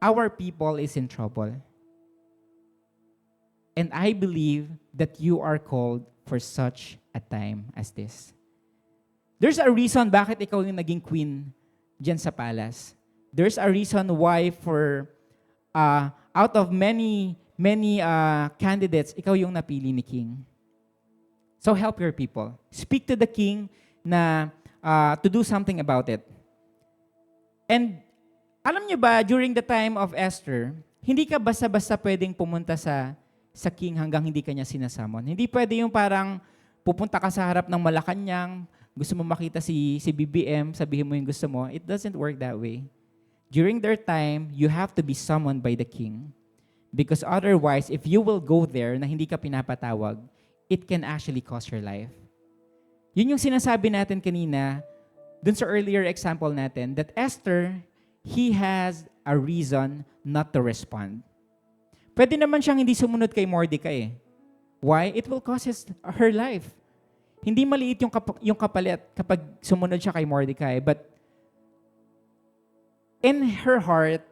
our people is in trouble. And I believe that you are called for such a time as this. There's a reason bakit ikaw yung naging queen dyan sa palace. There's a reason why out of many candidates, ikaw yung napili ni king. So help your people. Speak to the king na to do something about it. And alam niyo ba, during the time of Esther, hindi ka basta-basta pwedeng pumunta sa king hanggang hindi kanya sinasamon. Hindi pwede yung parang pupunta ka sa harap ng Malacanang, gusto mo makita si BBM, sabihin mo yung gusto mo. It doesn't work that way. During their time, you have to be summoned by the king. Because otherwise, if you will go there na hindi ka pinapatawag, it can actually cost your life. Yun yung sinasabi natin kanina, dun sa earlier example natin, that Esther, he has a reason not to respond. Pwede naman siyang hindi sumunod kay Mordecai. Why? It will cost her life. Hindi maliit yung kapalit kapag sumunod siya kay Mordecai. But in her heart,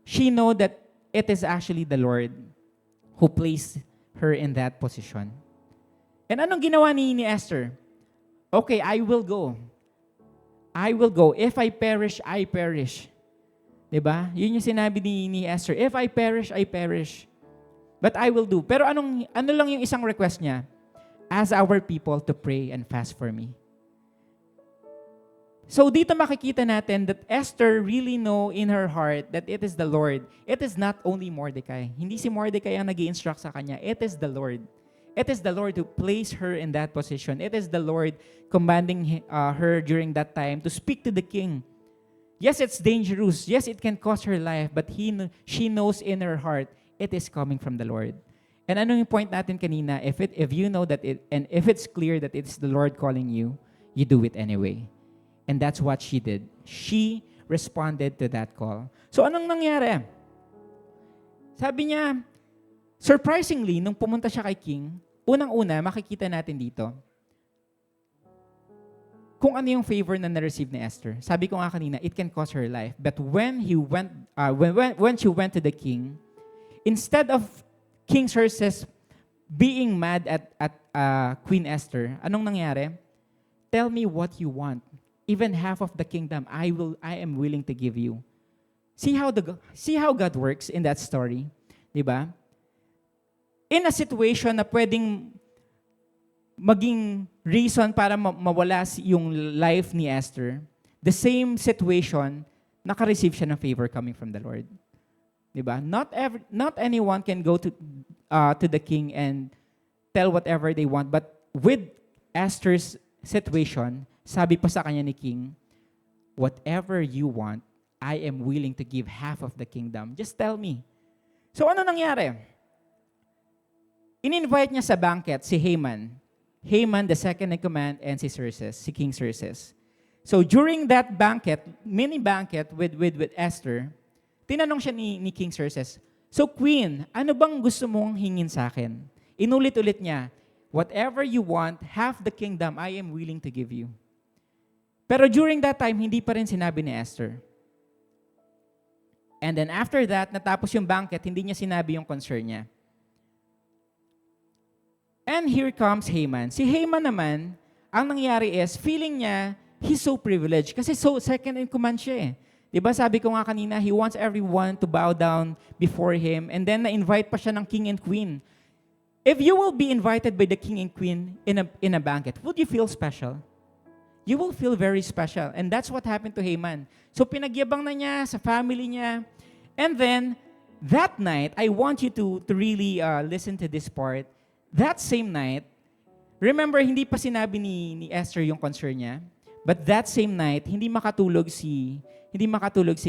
she know that it is actually the Lord who placed her in that position. And anong ginawa ni Esther? Okay, I will go. I will go. If I perish, I perish. Diba? Yun yung sinabi ni Esther. If I perish, I perish. But I will do. Pero ano lang yung isang request niya? Ask our people to pray and fast for me. So dito makikita natin that Esther really know in her heart that it is the Lord. It is not only Mordecai. Hindi si Mordecai ang nag-i-instruct sa kanya. It is the Lord. It is the Lord who placed her in that position. It is the Lord commanding her during that time to speak to the king. Yes, it's dangerous. Yes, it can cost her life. But she knows in her heart, it is coming from the Lord. And ano yung point natin kanina? If you know that and if it's clear that it's the Lord calling you, you do it anyway. And that's what she did. She responded to that call. So anong nangyari? Sabi niya, surprisingly, nung pumunta siya kay King, unang-una, makikita natin dito, kung ano yung favor na na-receive ni Esther. Sabi ko nga kanina, it can cost her life. But when she went to the king, instead of King Xerxes being mad at Queen Esther, anong nangyari? Tell me what you want. Even half of the kingdom, I am willing to give you. See how God works in that story, di ba? In a situation na pwedeng maging reason para mawala yung life ni Esther, the same situation, naka-receive siya ng favor coming from the Lord. Diba? Not anyone can go to the king and tell whatever they want, but with Esther's situation, sabi pa sa kanya ni king, whatever you want, I am willing to give half of the kingdom. Just tell me. So ano nangyari? In-invite niya sa banquet si Haman, the second in command, and si Xerxes, si King Xerxes. So during that banquet, mini banquet with Esther, tinanong siya ni King Xerxes, so Queen, ano bang gusto mong hingin sa akin? Inulit-ulit niya, whatever you want, half the kingdom, I am willing to give you. Pero during that time, hindi pa rin sinabi ni Esther. And then after that, natapos yung banquet, hindi niya sinabi yung concern niya. And here comes Haman. Si Haman naman, ang nangyari is, feeling niya, he's so privileged. Kasi so second in command siya eh. Diba sabi ko nga kanina, he wants everyone to bow down before him. And then na-invite pa siya ng king and queen. If you will be invited by the king and queen in a banquet, would you feel special? You will feel very special. And that's what happened to Haman. So pinagyabang na niya sa family niya. And then, that night, I want you to really listen to this part. That same night, remember, hindi pa sinabi ni Esther yung concern niya. But that same night, hindi makatulog si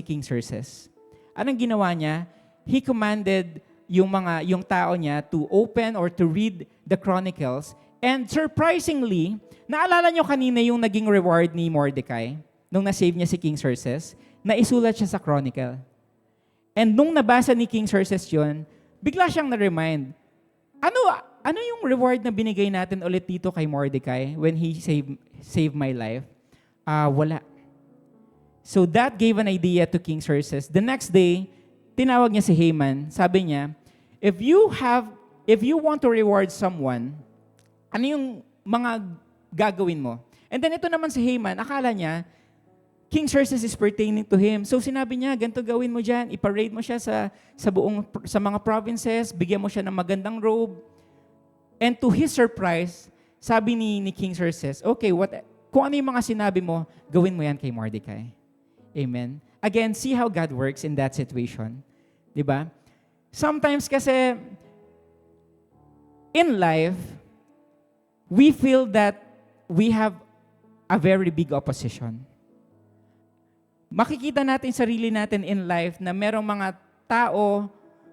King Xerxes. Anong ginawa niya? He commanded yung tao niya to open or to read the Chronicles. And surprisingly, naalala nyo kanina yung naging reward ni Mordecai nung na-save niya si King Xerxes, na isulat siya sa Chronicle. And nung nabasa ni King Xerxes yun, bigla siyang na-remind, ano yung reward na binigay natin ulit dito kay Mordecai when he saved my life? Wala. So that gave an idea to King Xerxes. The next day, tinawag niya si Haman. Sabi niya, if you want to reward someone, ano yung mga gagawin mo? And then ito naman si Haman, akala niya, King Xerxes is pertaining to him. So sinabi niya, ganito gawin mo dyan, iparade mo siya sa mga provinces, bigyan mo siya ng magandang robe. And to his surprise, sabi ni King Xerxes, okay, kung ano yung mga sinabi mo, gawin mo yan kay Mordecai. Amen. Again, see how God works in that situation. Diba? Sometimes kasi, in life, we feel that we have a very big opposition. Makikita natin sarili natin in life na merong mga tao,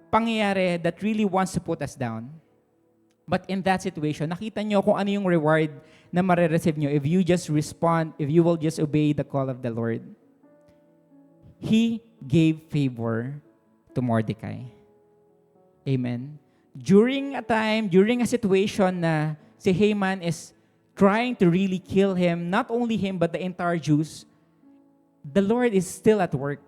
pangyayari that really wants to put us down. But in that situation, nakita nyo kung ano yung reward na marireceive nyo if you just respond, if you will just obey the call of the Lord. He gave favor to Mordecai. Amen. During a situation na si Haman is trying to really kill him, not only him, but the entire Jews, the Lord is still at work.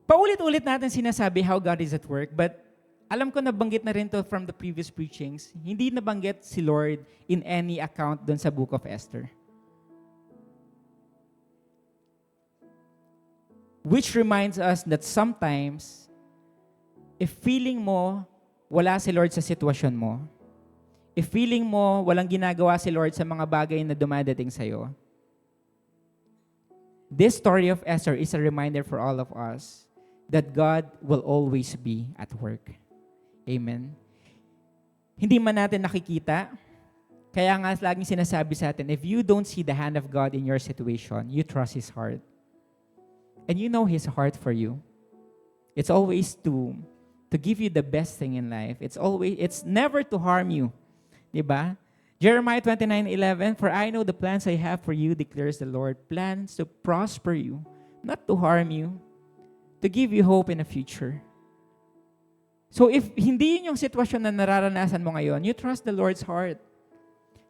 Paulit-ulit natin sinasabi how God is at work, but alam ko nabanggit na rin to from the previous preachings, hindi nabanggit si Lord in any account dun sa Book of Esther. Which reminds us that sometimes, if feeling mo wala si Lord sa sitwasyon mo, if feeling mo walang ginagawa si Lord sa mga bagay na dumadating sa'yo, this story of Esther is a reminder for all of us that God will always be at work. Amen. Hindi man natin nakikita, kaya nga laging sinasabi sa atin, if you don't see the hand of God in your situation, you trust His heart. And you know His heart for you. It's always to give you the best thing in life. It's never to harm you. Diba? Jeremiah 29:11, for I know the plans I have for you, declares the Lord, plans to prosper you, not to harm you, to give you hope in the future. So if hindi yun yung sitwasyon na nararanasan mo ngayon, you trust the Lord's heart.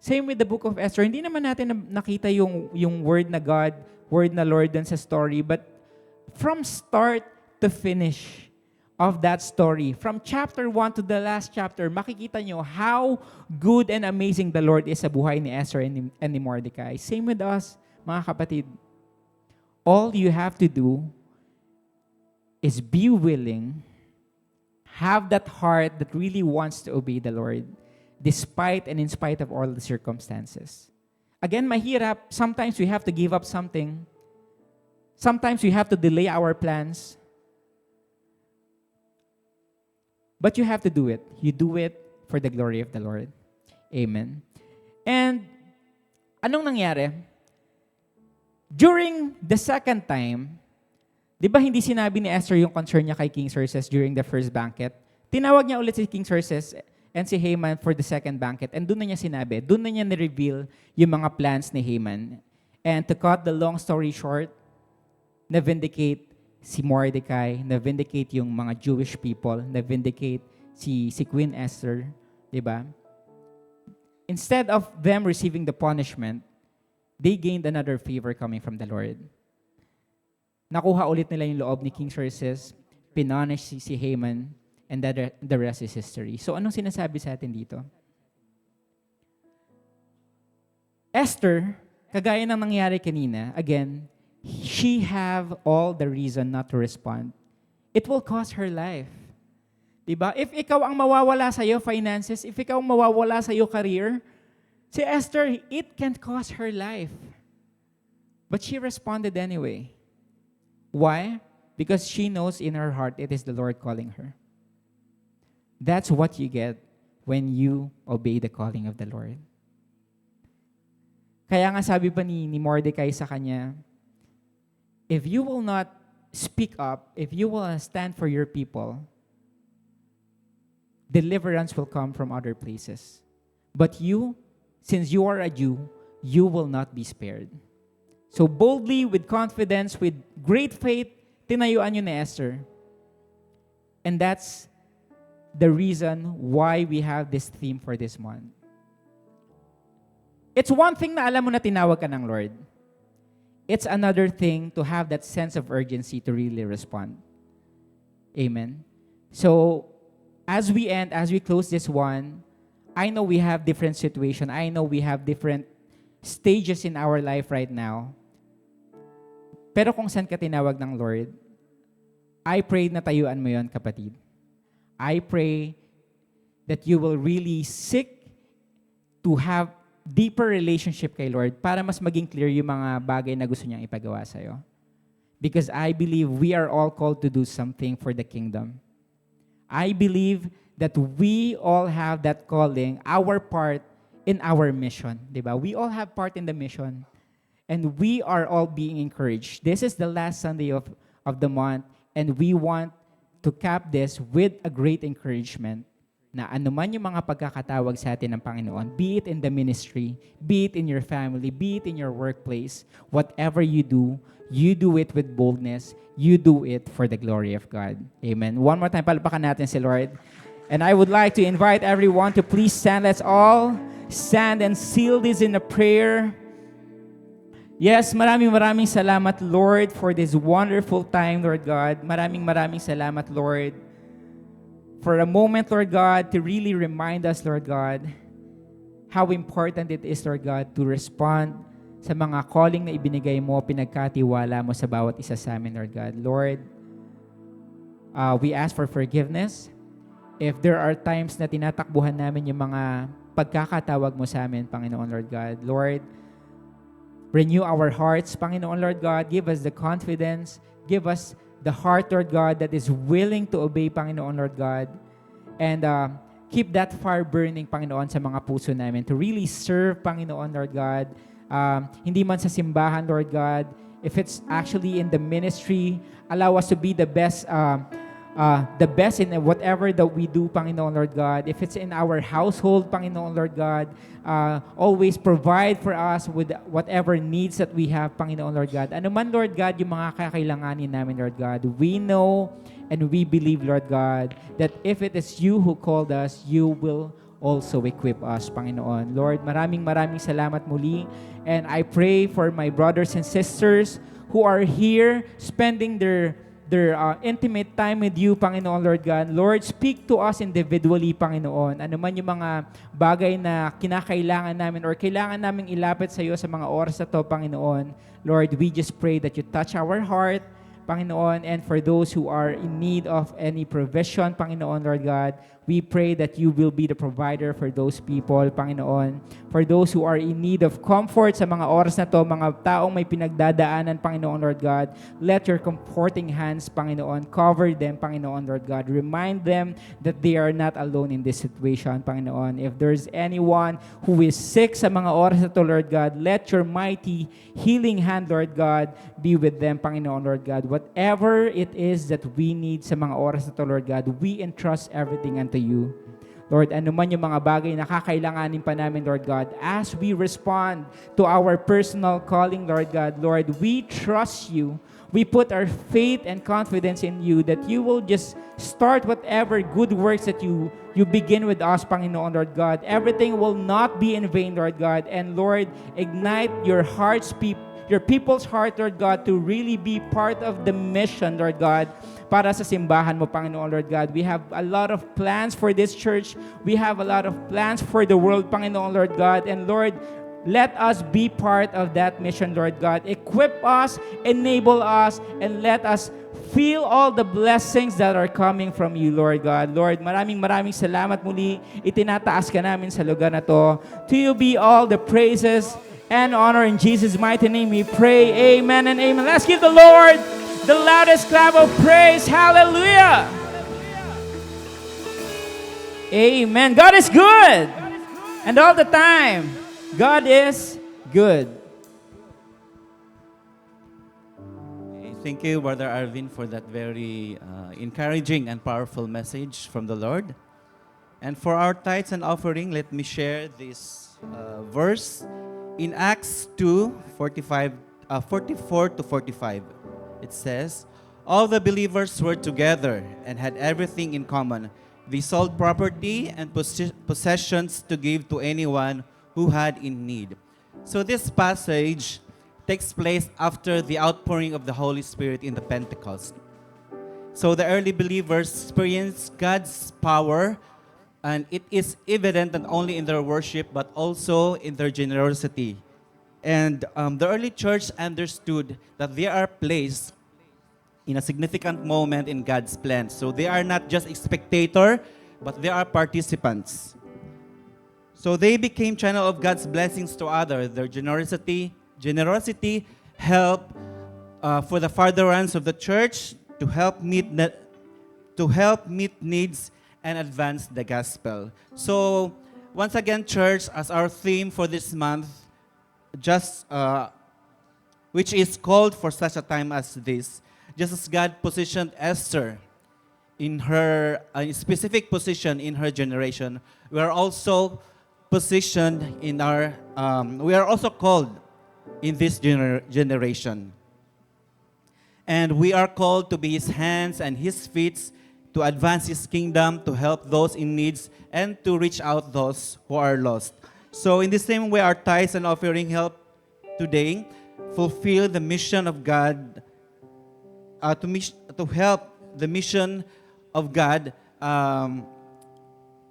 Same with the book of Esther. Hindi naman natin nakita yung word na God, word na Lord dun sa story, but from start to finish of that story, from chapter 1 to the last chapter, makikita nyo how good and amazing the Lord is sa buhay ni Esther and ni Mordecai. Same with us, mga kapatid. All you have to do is be willing, have that heart that really wants to obey the Lord, despite and in spite of all the circumstances. Again, mahirap. Sometimes we have to give up something. Sometimes we have to delay our plans. But you have to do it. You do it for the glory of the Lord. Amen. And anong nangyari? During the second time, di ba hindi sinabi ni Esther yung concern niya kay King Xerxes during the first banquet? Tinawag niya ulit si King Xerxes and si Haman for the second banquet. And doon na niya sinabi, doon na niya ni-reveal yung mga plans ni Haman. And to cut the long story short, na-vindicate si Mordecai, na-vindicate yung mga Jewish people, na-vindicate si Queen Esther, di ba? Instead of them receiving the punishment, they gained another favor coming from the Lord. Nakuha ulit nila yung loob ni King Xerxes, pinunish si Haman, and the rest is history. So anong sinasabi sa atin dito? Esther, kagaya ng nangyari kanina, again, she have all the reason not to respond. It will cost her life. Diba? If ikaw ang mawawala sa'yo finances, if ikaw ang mawawala sa'yo career, si Esther, it can cost her life. But she responded anyway. Why? Because she knows in her heart it is the Lord calling her. That's what you get when you obey the calling of the Lord. Kaya nga sabi pa ni Mordecai sa kanya, if you will not speak up, if you will stand for your people, deliverance will come from other places. But you, since you are a Jew, you will not be spared. So boldly, with confidence, with great faith, tinayuan yun ni Esther. And that's the reason why we have this theme for this month. It's one thing na alam mo na tinawag ka ng Lord. It's another thing to have that sense of urgency to really respond. Amen. So, as we end, as we close this one, I know we have different situation. I know we have different stages in our life right now. Pero kung saan ka tinawag ng Lord, I pray na tayuan mo yon, kapatid. I pray that you will really seek to have deeper relationship kay Lord para mas maging clear yung mga bagay na gusto niyang ipagawa sa'yo. Because I believe we are all called to do something for the kingdom. I believe that we all have that calling, our part in our mission. Diba? We all have part in the mission. And we are all being encouraged. This is the last Sunday of the month, and we want to cap this with a great encouragement na anuman yung mga pagkakatawag sa atin ng Panginoon, be it in the ministry, be it in your family, be it in your workplace, whatever you do it with boldness, you do it for the glory of God. Amen. One more time, palpakan natin si Lord. And I would like to invite everyone to please stand. Let's all stand and seal this in a prayer. Yes, maraming salamat, Lord, for this wonderful time, Lord God. Maraming salamat, Lord, for a moment, Lord God, to really remind us, Lord God, how important it is, Lord God, to respond sa mga calling na ibinigay mo, pinagkatiwala mo sa bawat isa sa amin, Lord God. Lord, we ask for forgiveness. If there are times na tinatakbuhan namin yung mga pagkakatawag mo sa amin, Panginoon, Lord God. Lord, renew our hearts, Panginoon, Lord God. Give us the confidence. Give us the heart, Lord God, that is willing to obey, Panginoon, Lord God. And keep that fire burning, Panginoon, sa mga puso namin to really serve, Panginoon, Lord God. Hindi man sa simbahan, Lord God. If it's actually in the ministry, allow us to be the best in whatever that we do, Panginoon, Lord God. If it's in our household, Panginoon, Lord God, always provide for us with whatever needs that we have, Panginoon, Lord God. Ano man, Lord God, yung mga kakailanganin namin, Lord God, we know and we believe, Lord God, that if it is you who called us, you will also equip us, Panginoon. Lord, maraming salamat muli. And I pray for my brothers and sisters who are here spending their intimate time with you, Panginoon, Lord God. Lord, speak to us individually, Panginoon. Ano man yung mga bagay na kinakailangan namin or kailangan namin ilapit sa iyo sa mga oras na to, Panginoon. Lord, we just pray that you touch our heart, Panginoon, and for those who are in need of any provision, Panginoon, Lord God, we pray that you will be the provider for those people, Panginoon. For those who are in need of comfort sa mga oras na to, mga taong may pinagdadaanan, Panginoon, Lord God, let your comforting hands, Panginoon, cover them, Panginoon, Lord God. Remind them that they are not alone in this situation, Panginoon. If there's anyone who is sick sa mga oras na to, Lord God, let your mighty healing hand, Lord God, be with them, Panginoon, Lord God. Whatever it is that we need sa mga oras na to, Lord God, we entrust everything unto you. Lord, ano man yung mga bagay na kakailanganin pa namin, Lord God, as we respond to our personal calling, Lord God, Lord, we trust you. We put our faith and confidence in you that you will just start whatever good works that you begin with us, Panginoon, Lord God. Everything will not be in vain, Lord God. And Lord, ignite your hearts, your people's heart, Lord God, to really be part of the mission, Lord God, para sa simbahan mo, Panginoon, Lord God. We have a lot of plans for this church. We have a lot of plans for the world, Panginoon, Lord God. And Lord, let us be part of that mission, Lord God. Equip us, enable us, and let us feel all the blessings that are coming from you, Lord God. Lord, maraming salamat muli. Itinataas ka namin sa lugar na to. To you be all the praises and honor. In Jesus' mighty name we pray. Amen and amen. Let's give the Lord the loudest clap of praise. Hallelujah. Amen. God is good. And all the time, God is good. Thank you, Brother Arvin, for that very encouraging and powerful message from the Lord. And for our tithes and offering, let me share this verse in Acts 2:44 to 45. It says, all the believers were together and had everything in common. They sold property and possessions to give to anyone who had in need. So this passage takes place after the outpouring of the Holy Spirit in the Pentecost. So the early believers experienced God's power, and it is evident not only in their worship but also in their generosity. And the early church understood that they are placed in a significant moment in God's plan. So they are not just a spectator, but they are participants. So they became channel of God's blessings to others. Their generosity helped for the furtherance of the church to help meet needs and advance the gospel. So once again, church, as our theme for this month, which is called for such a time as this, just as God positioned Esther in her specific position in her generation, we are also positioned in our, we are also called in this generation. And we are called to be His hands and His feet to advance His kingdom, to help those in needs, and to reach out those who are lost. So in the same way, our tithes and offering help today fulfill the mission of God, to help the mission of God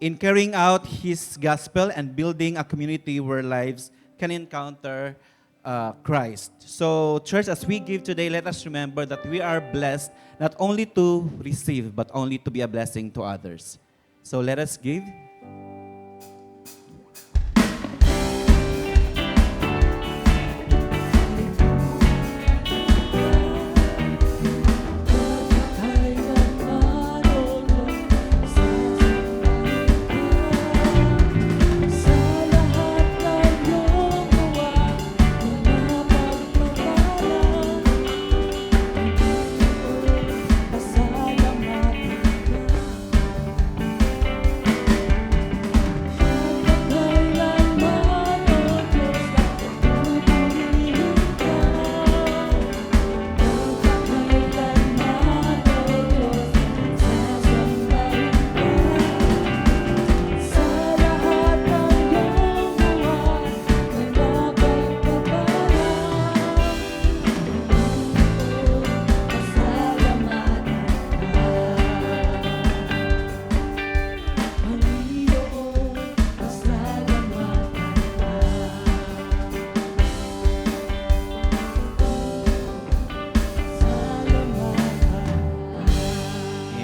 in carrying out His gospel and building a community where lives can encounter Christ. So, church, as we give today, let us remember that we are blessed not only to receive, but only to be a blessing to others. So, let us give.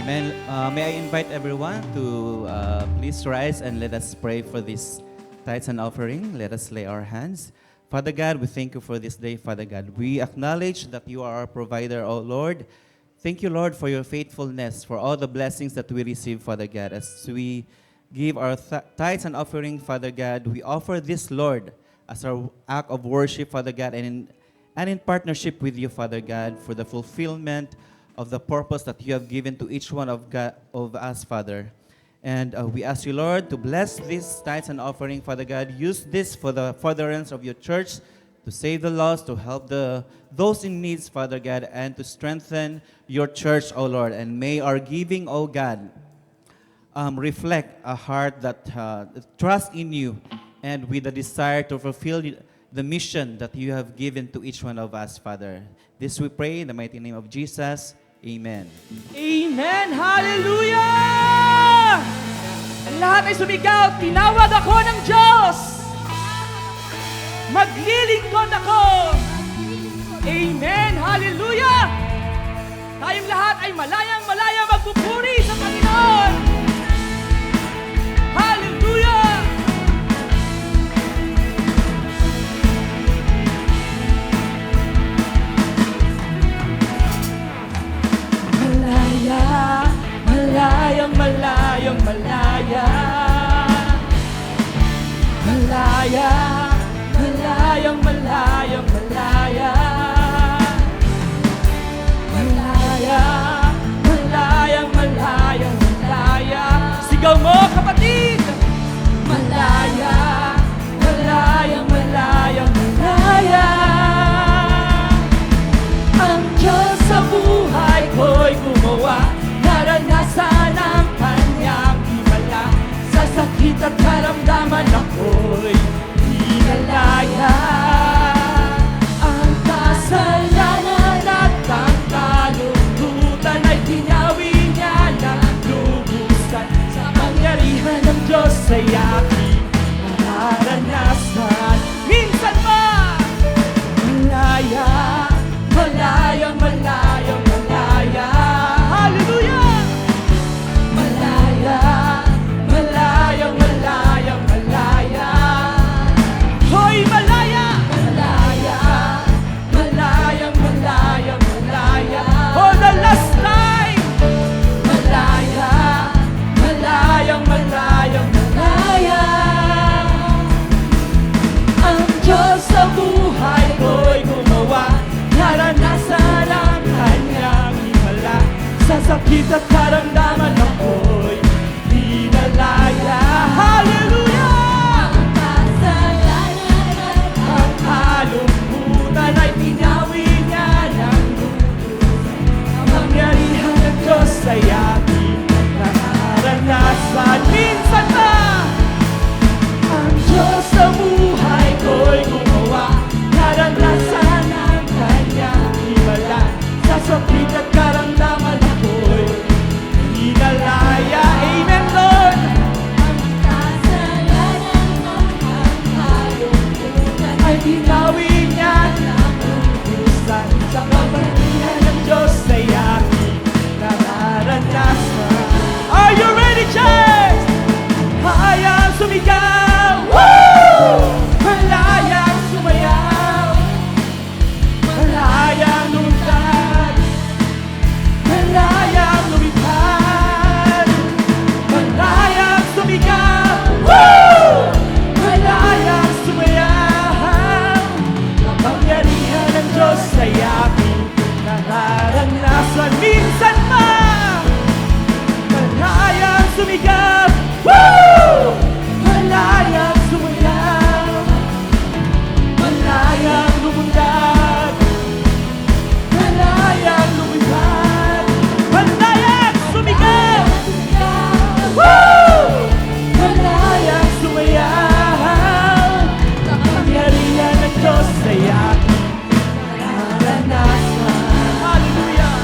Amen. May I invite everyone to please rise and let us pray for this tithes and offering. Let us lay our hands. Father God, we thank you for this day, Father God. We acknowledge that you are our provider, O Lord. Thank you, Lord, for your faithfulness, for all the blessings that we receive, Father God. As we give our tithes and offering, Father God, we offer this, Lord, as our act of worship, Father God, and in partnership with you, Father God, for the fulfillment of the purpose that you have given to each one of us, Father. And we ask you, Lord, to bless this tithes and offering, Father God. Use this for the furtherance of your church, to save the lost, to help those in needs, Father God, and to strengthen your church, O Lord. And may our giving, O God, reflect a heart that trusts in you and with a desire to fulfill the mission that you have given to each one of us, Father. This we pray in the mighty name of Jesus. Amen. Amen! Hallelujah! Ang lahat ay sumigaw, tinawag ako ng Diyos! Maglilingkod ako! Amen! Hallelujah! Tayong lahat ay malayang-malaya magpupuri sa Panginoon! Hallelujah! Malaya, malayang, malayang, malaya. Malaya, malayang, malayang, malaya. Malaya, malayang, malayang, malaya. sakit at karamdaman ako'y pinalaya. Hallelujah! Ang kalungkutan ay pinawi niya ng ang mangyarihan ng Diyos ay aking nararanasan. Minsan ba ang Diyos sa buhay ko'y gumawa, naranasan ang kanyang himala. Sa sakit at karamdaman ako'y pinalaya. Amen, Lord! Ay binawi niya ng lubusan. Sa kapangyarihan ng Diyos ay aking nararanasan. Are you ready, church? Hayang sumigaw! Woo! Malayang sumayaw, malayang lumipad, malayang lumipad, malayang sumigaw! Woo! Malayang sumayaw, ang pangyarihan ng Diyos ay aking nararanasan. Minsan pa, malayang sumigaw! Woo! Malayang sumayaw, malayang lumundag, malayang lumipad, malayang sumigaw! Woo! Malayang sumayaw, ang pangyarihan ng Diyos ay aking nararanasan. Hallelujah!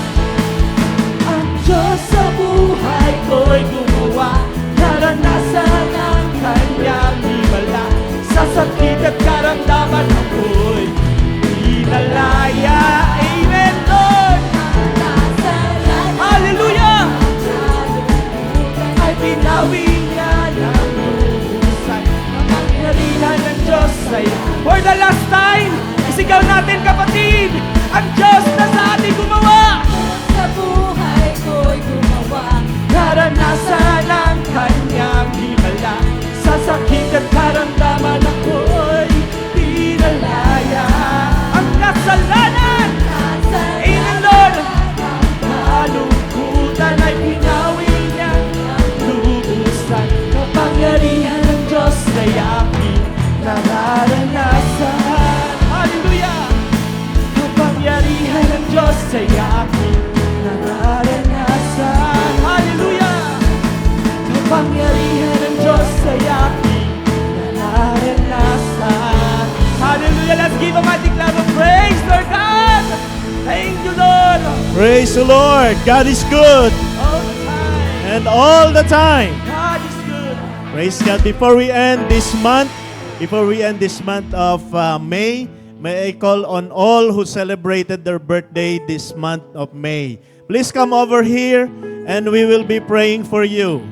Ang Diyos sa buhay ko'y gumawa, naranasan ang kanyang himala. Sa sakit at karamdaman ako'y pinalaya. Amen, Lord! Hallelujah! Ay pinawi niya ng lubusan. Ang pangyarihan ng Diyos ay for the last time, isigaw natin kapatid, ang Diyos na sa ating gumawa. Sa buhay ko'y gumawa. Naranasan ang kanyang himala. Sa sakit at karamdaman ako'y pinalaya. Ang kasalanan, Amen, Lord! Kalungkutan ay pinawi niya ng lubusan. Kapangyarihan ng Diyos ay aking nararanasan. Hallelujah! Kapangyarihan ng Diyos ay aking nararanasan. Hallelujah! Kapangyarihan ng Diyos ay aking nararanasan. Hallelujah! Let's give a mighty clap of praise, Lord God! Thank you, Lord! Praise the Lord. God is good. All the time. And all the time. God is good. Praise God. Before we end this month of May, may I call on all who celebrated their birthday this month of May. Please come over here and we will be praying for you.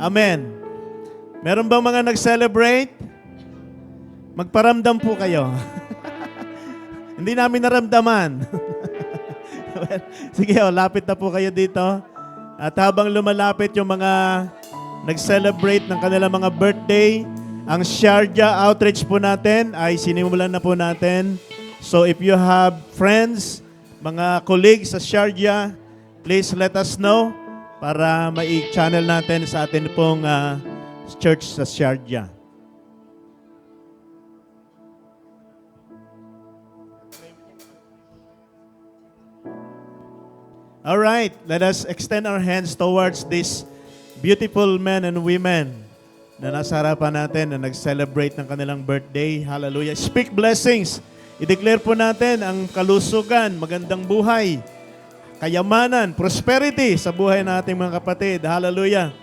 Amen. Meron bang mga nag-celebrate? Magparamdam po kayo. Hindi namin naramdaman. Well, sige, lapit na po kayo dito. At habang lumalapit yung mga nag-celebrate ng kanilang mga birthday, ang Sharjah outreach po natin ay sinimulan na po natin. So if you have friends, mga colleagues sa Sharjah, please let us know para mai-channel natin sa atin pong church sa Sharjah. All right, let us extend our hands towards these beautiful men and women na nasa harapan natin na nag-celebrate ng kanilang birthday. Hallelujah. Speak blessings. I-declare po natin ang kalusugan, magandang buhay, kayamanan, prosperity sa buhay ng ating mga kapatid. Hallelujah.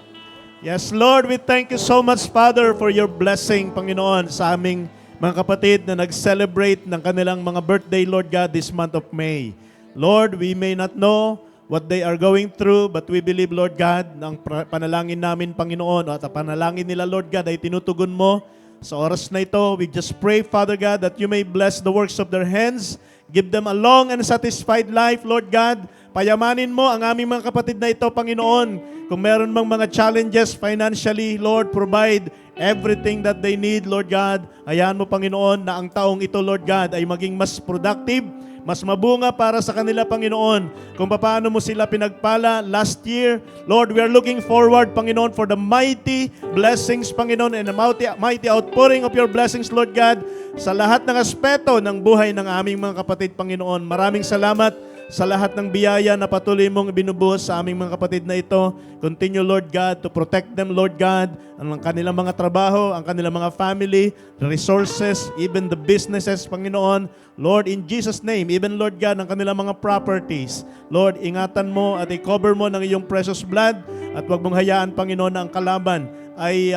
Yes, Lord, we thank you so much, Father, for your blessing, Panginoon, sa aming mga kapatid na nag-celebrate ng kanilang mga birthday, Lord God, this month of May. Lord, we may not know what they are going through, but we believe, Lord God, na ang panalangin namin, Panginoon, at ang panalangin nila, Lord God, ay tinutugon mo. Sa oras na ito, we just pray, Father God, that you may bless the works of their hands, give them a long and satisfied life, Lord God, Payamanin mo ang aming mga kapatid na ito, Panginoon. Kung meron mang mga challenges financially, Lord, provide everything that they need, Lord God. Hayaan mo, Panginoon, na ang taong ito, Lord God, ay maging mas productive, mas mabunga para sa kanila, Panginoon. Kung paano mo sila pinagpala last year. Lord, we are looking forward, Panginoon, for the mighty blessings, Panginoon, and the mighty outpouring of your blessings, Lord God, sa lahat ng aspeto ng buhay ng aming mga kapatid, Panginoon. Maraming salamat sa lahat ng biyaya na patuloy mong ibinubuhos sa aming mga kapatid na ito. Continue, Lord God, to protect them, Lord God, ang kanilang mga trabaho, ang kanilang mga family, the resources, even the businesses, Panginoon. Lord, in Jesus' name, even, Lord God, ang kanilang mga properties. Lord, ingatan mo at i-cover mo ng iyong precious blood at huwag mong hayaan, Panginoon, na ang kalaban ay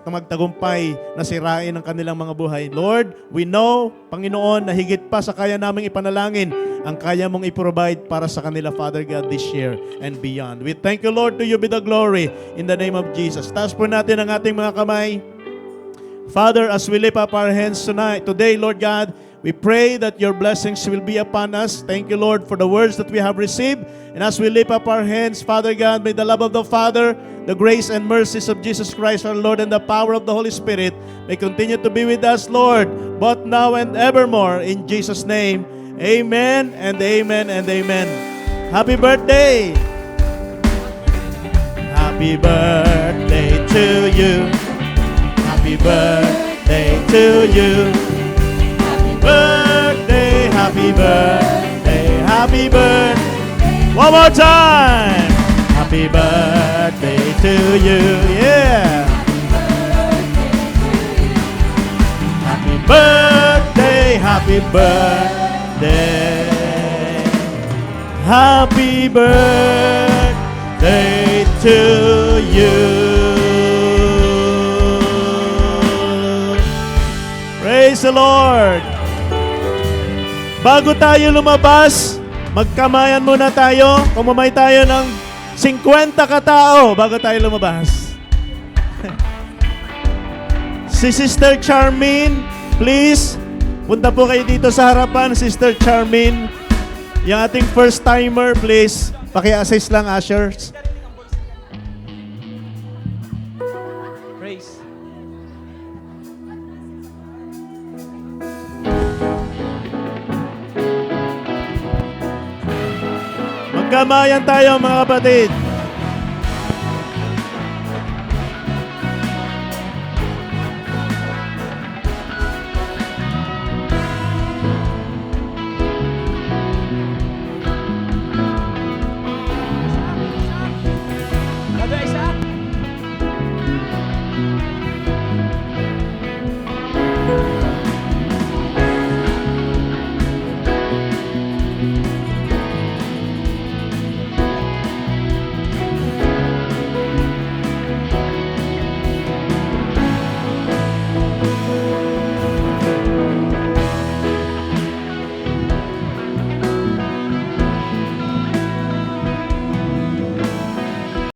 magtagumpay na sirain ang kanilang mga buhay. Lord, we know, Panginoon, na higit pa sa kaya naming ipanalangin, ang kaya mong i-provide para sa kanila, Father God, this year and beyond. We thank you, Lord, to you be the glory in the name of Jesus. Taas po natin ang ating mga kamay. Father, as we lift up our hands today, Lord God, we pray that your blessings will be upon us. Thank you, Lord, for the words that we have received. And as we lift up our hands, Father God, may the love of the Father, the grace and mercies of Jesus Christ our Lord, and the power of the Holy Spirit may continue to be with us, Lord, both now and evermore. In Jesus' name, amen and amen and amen. Happy birthday! Happy birthday to you. Happy birthday to you. Happy birthday, happy birthday, happy birthday. One more time. Happy birthday to you. Yeah. Happy birthday, happy birthday. Happy birthday to you. Praise the Lord. Bago tayo lumabas, magkamayan muna tayo. Kumamay tayo ng 50 katao bago tayo lumabas. Si Sister Charmaine, please, punta po kayo dito sa harapan, Sister Charmaine. Yung ating first timer, please. Paki-assist lang, ushers. Praise. Magkamayan tayo, mga kapatid.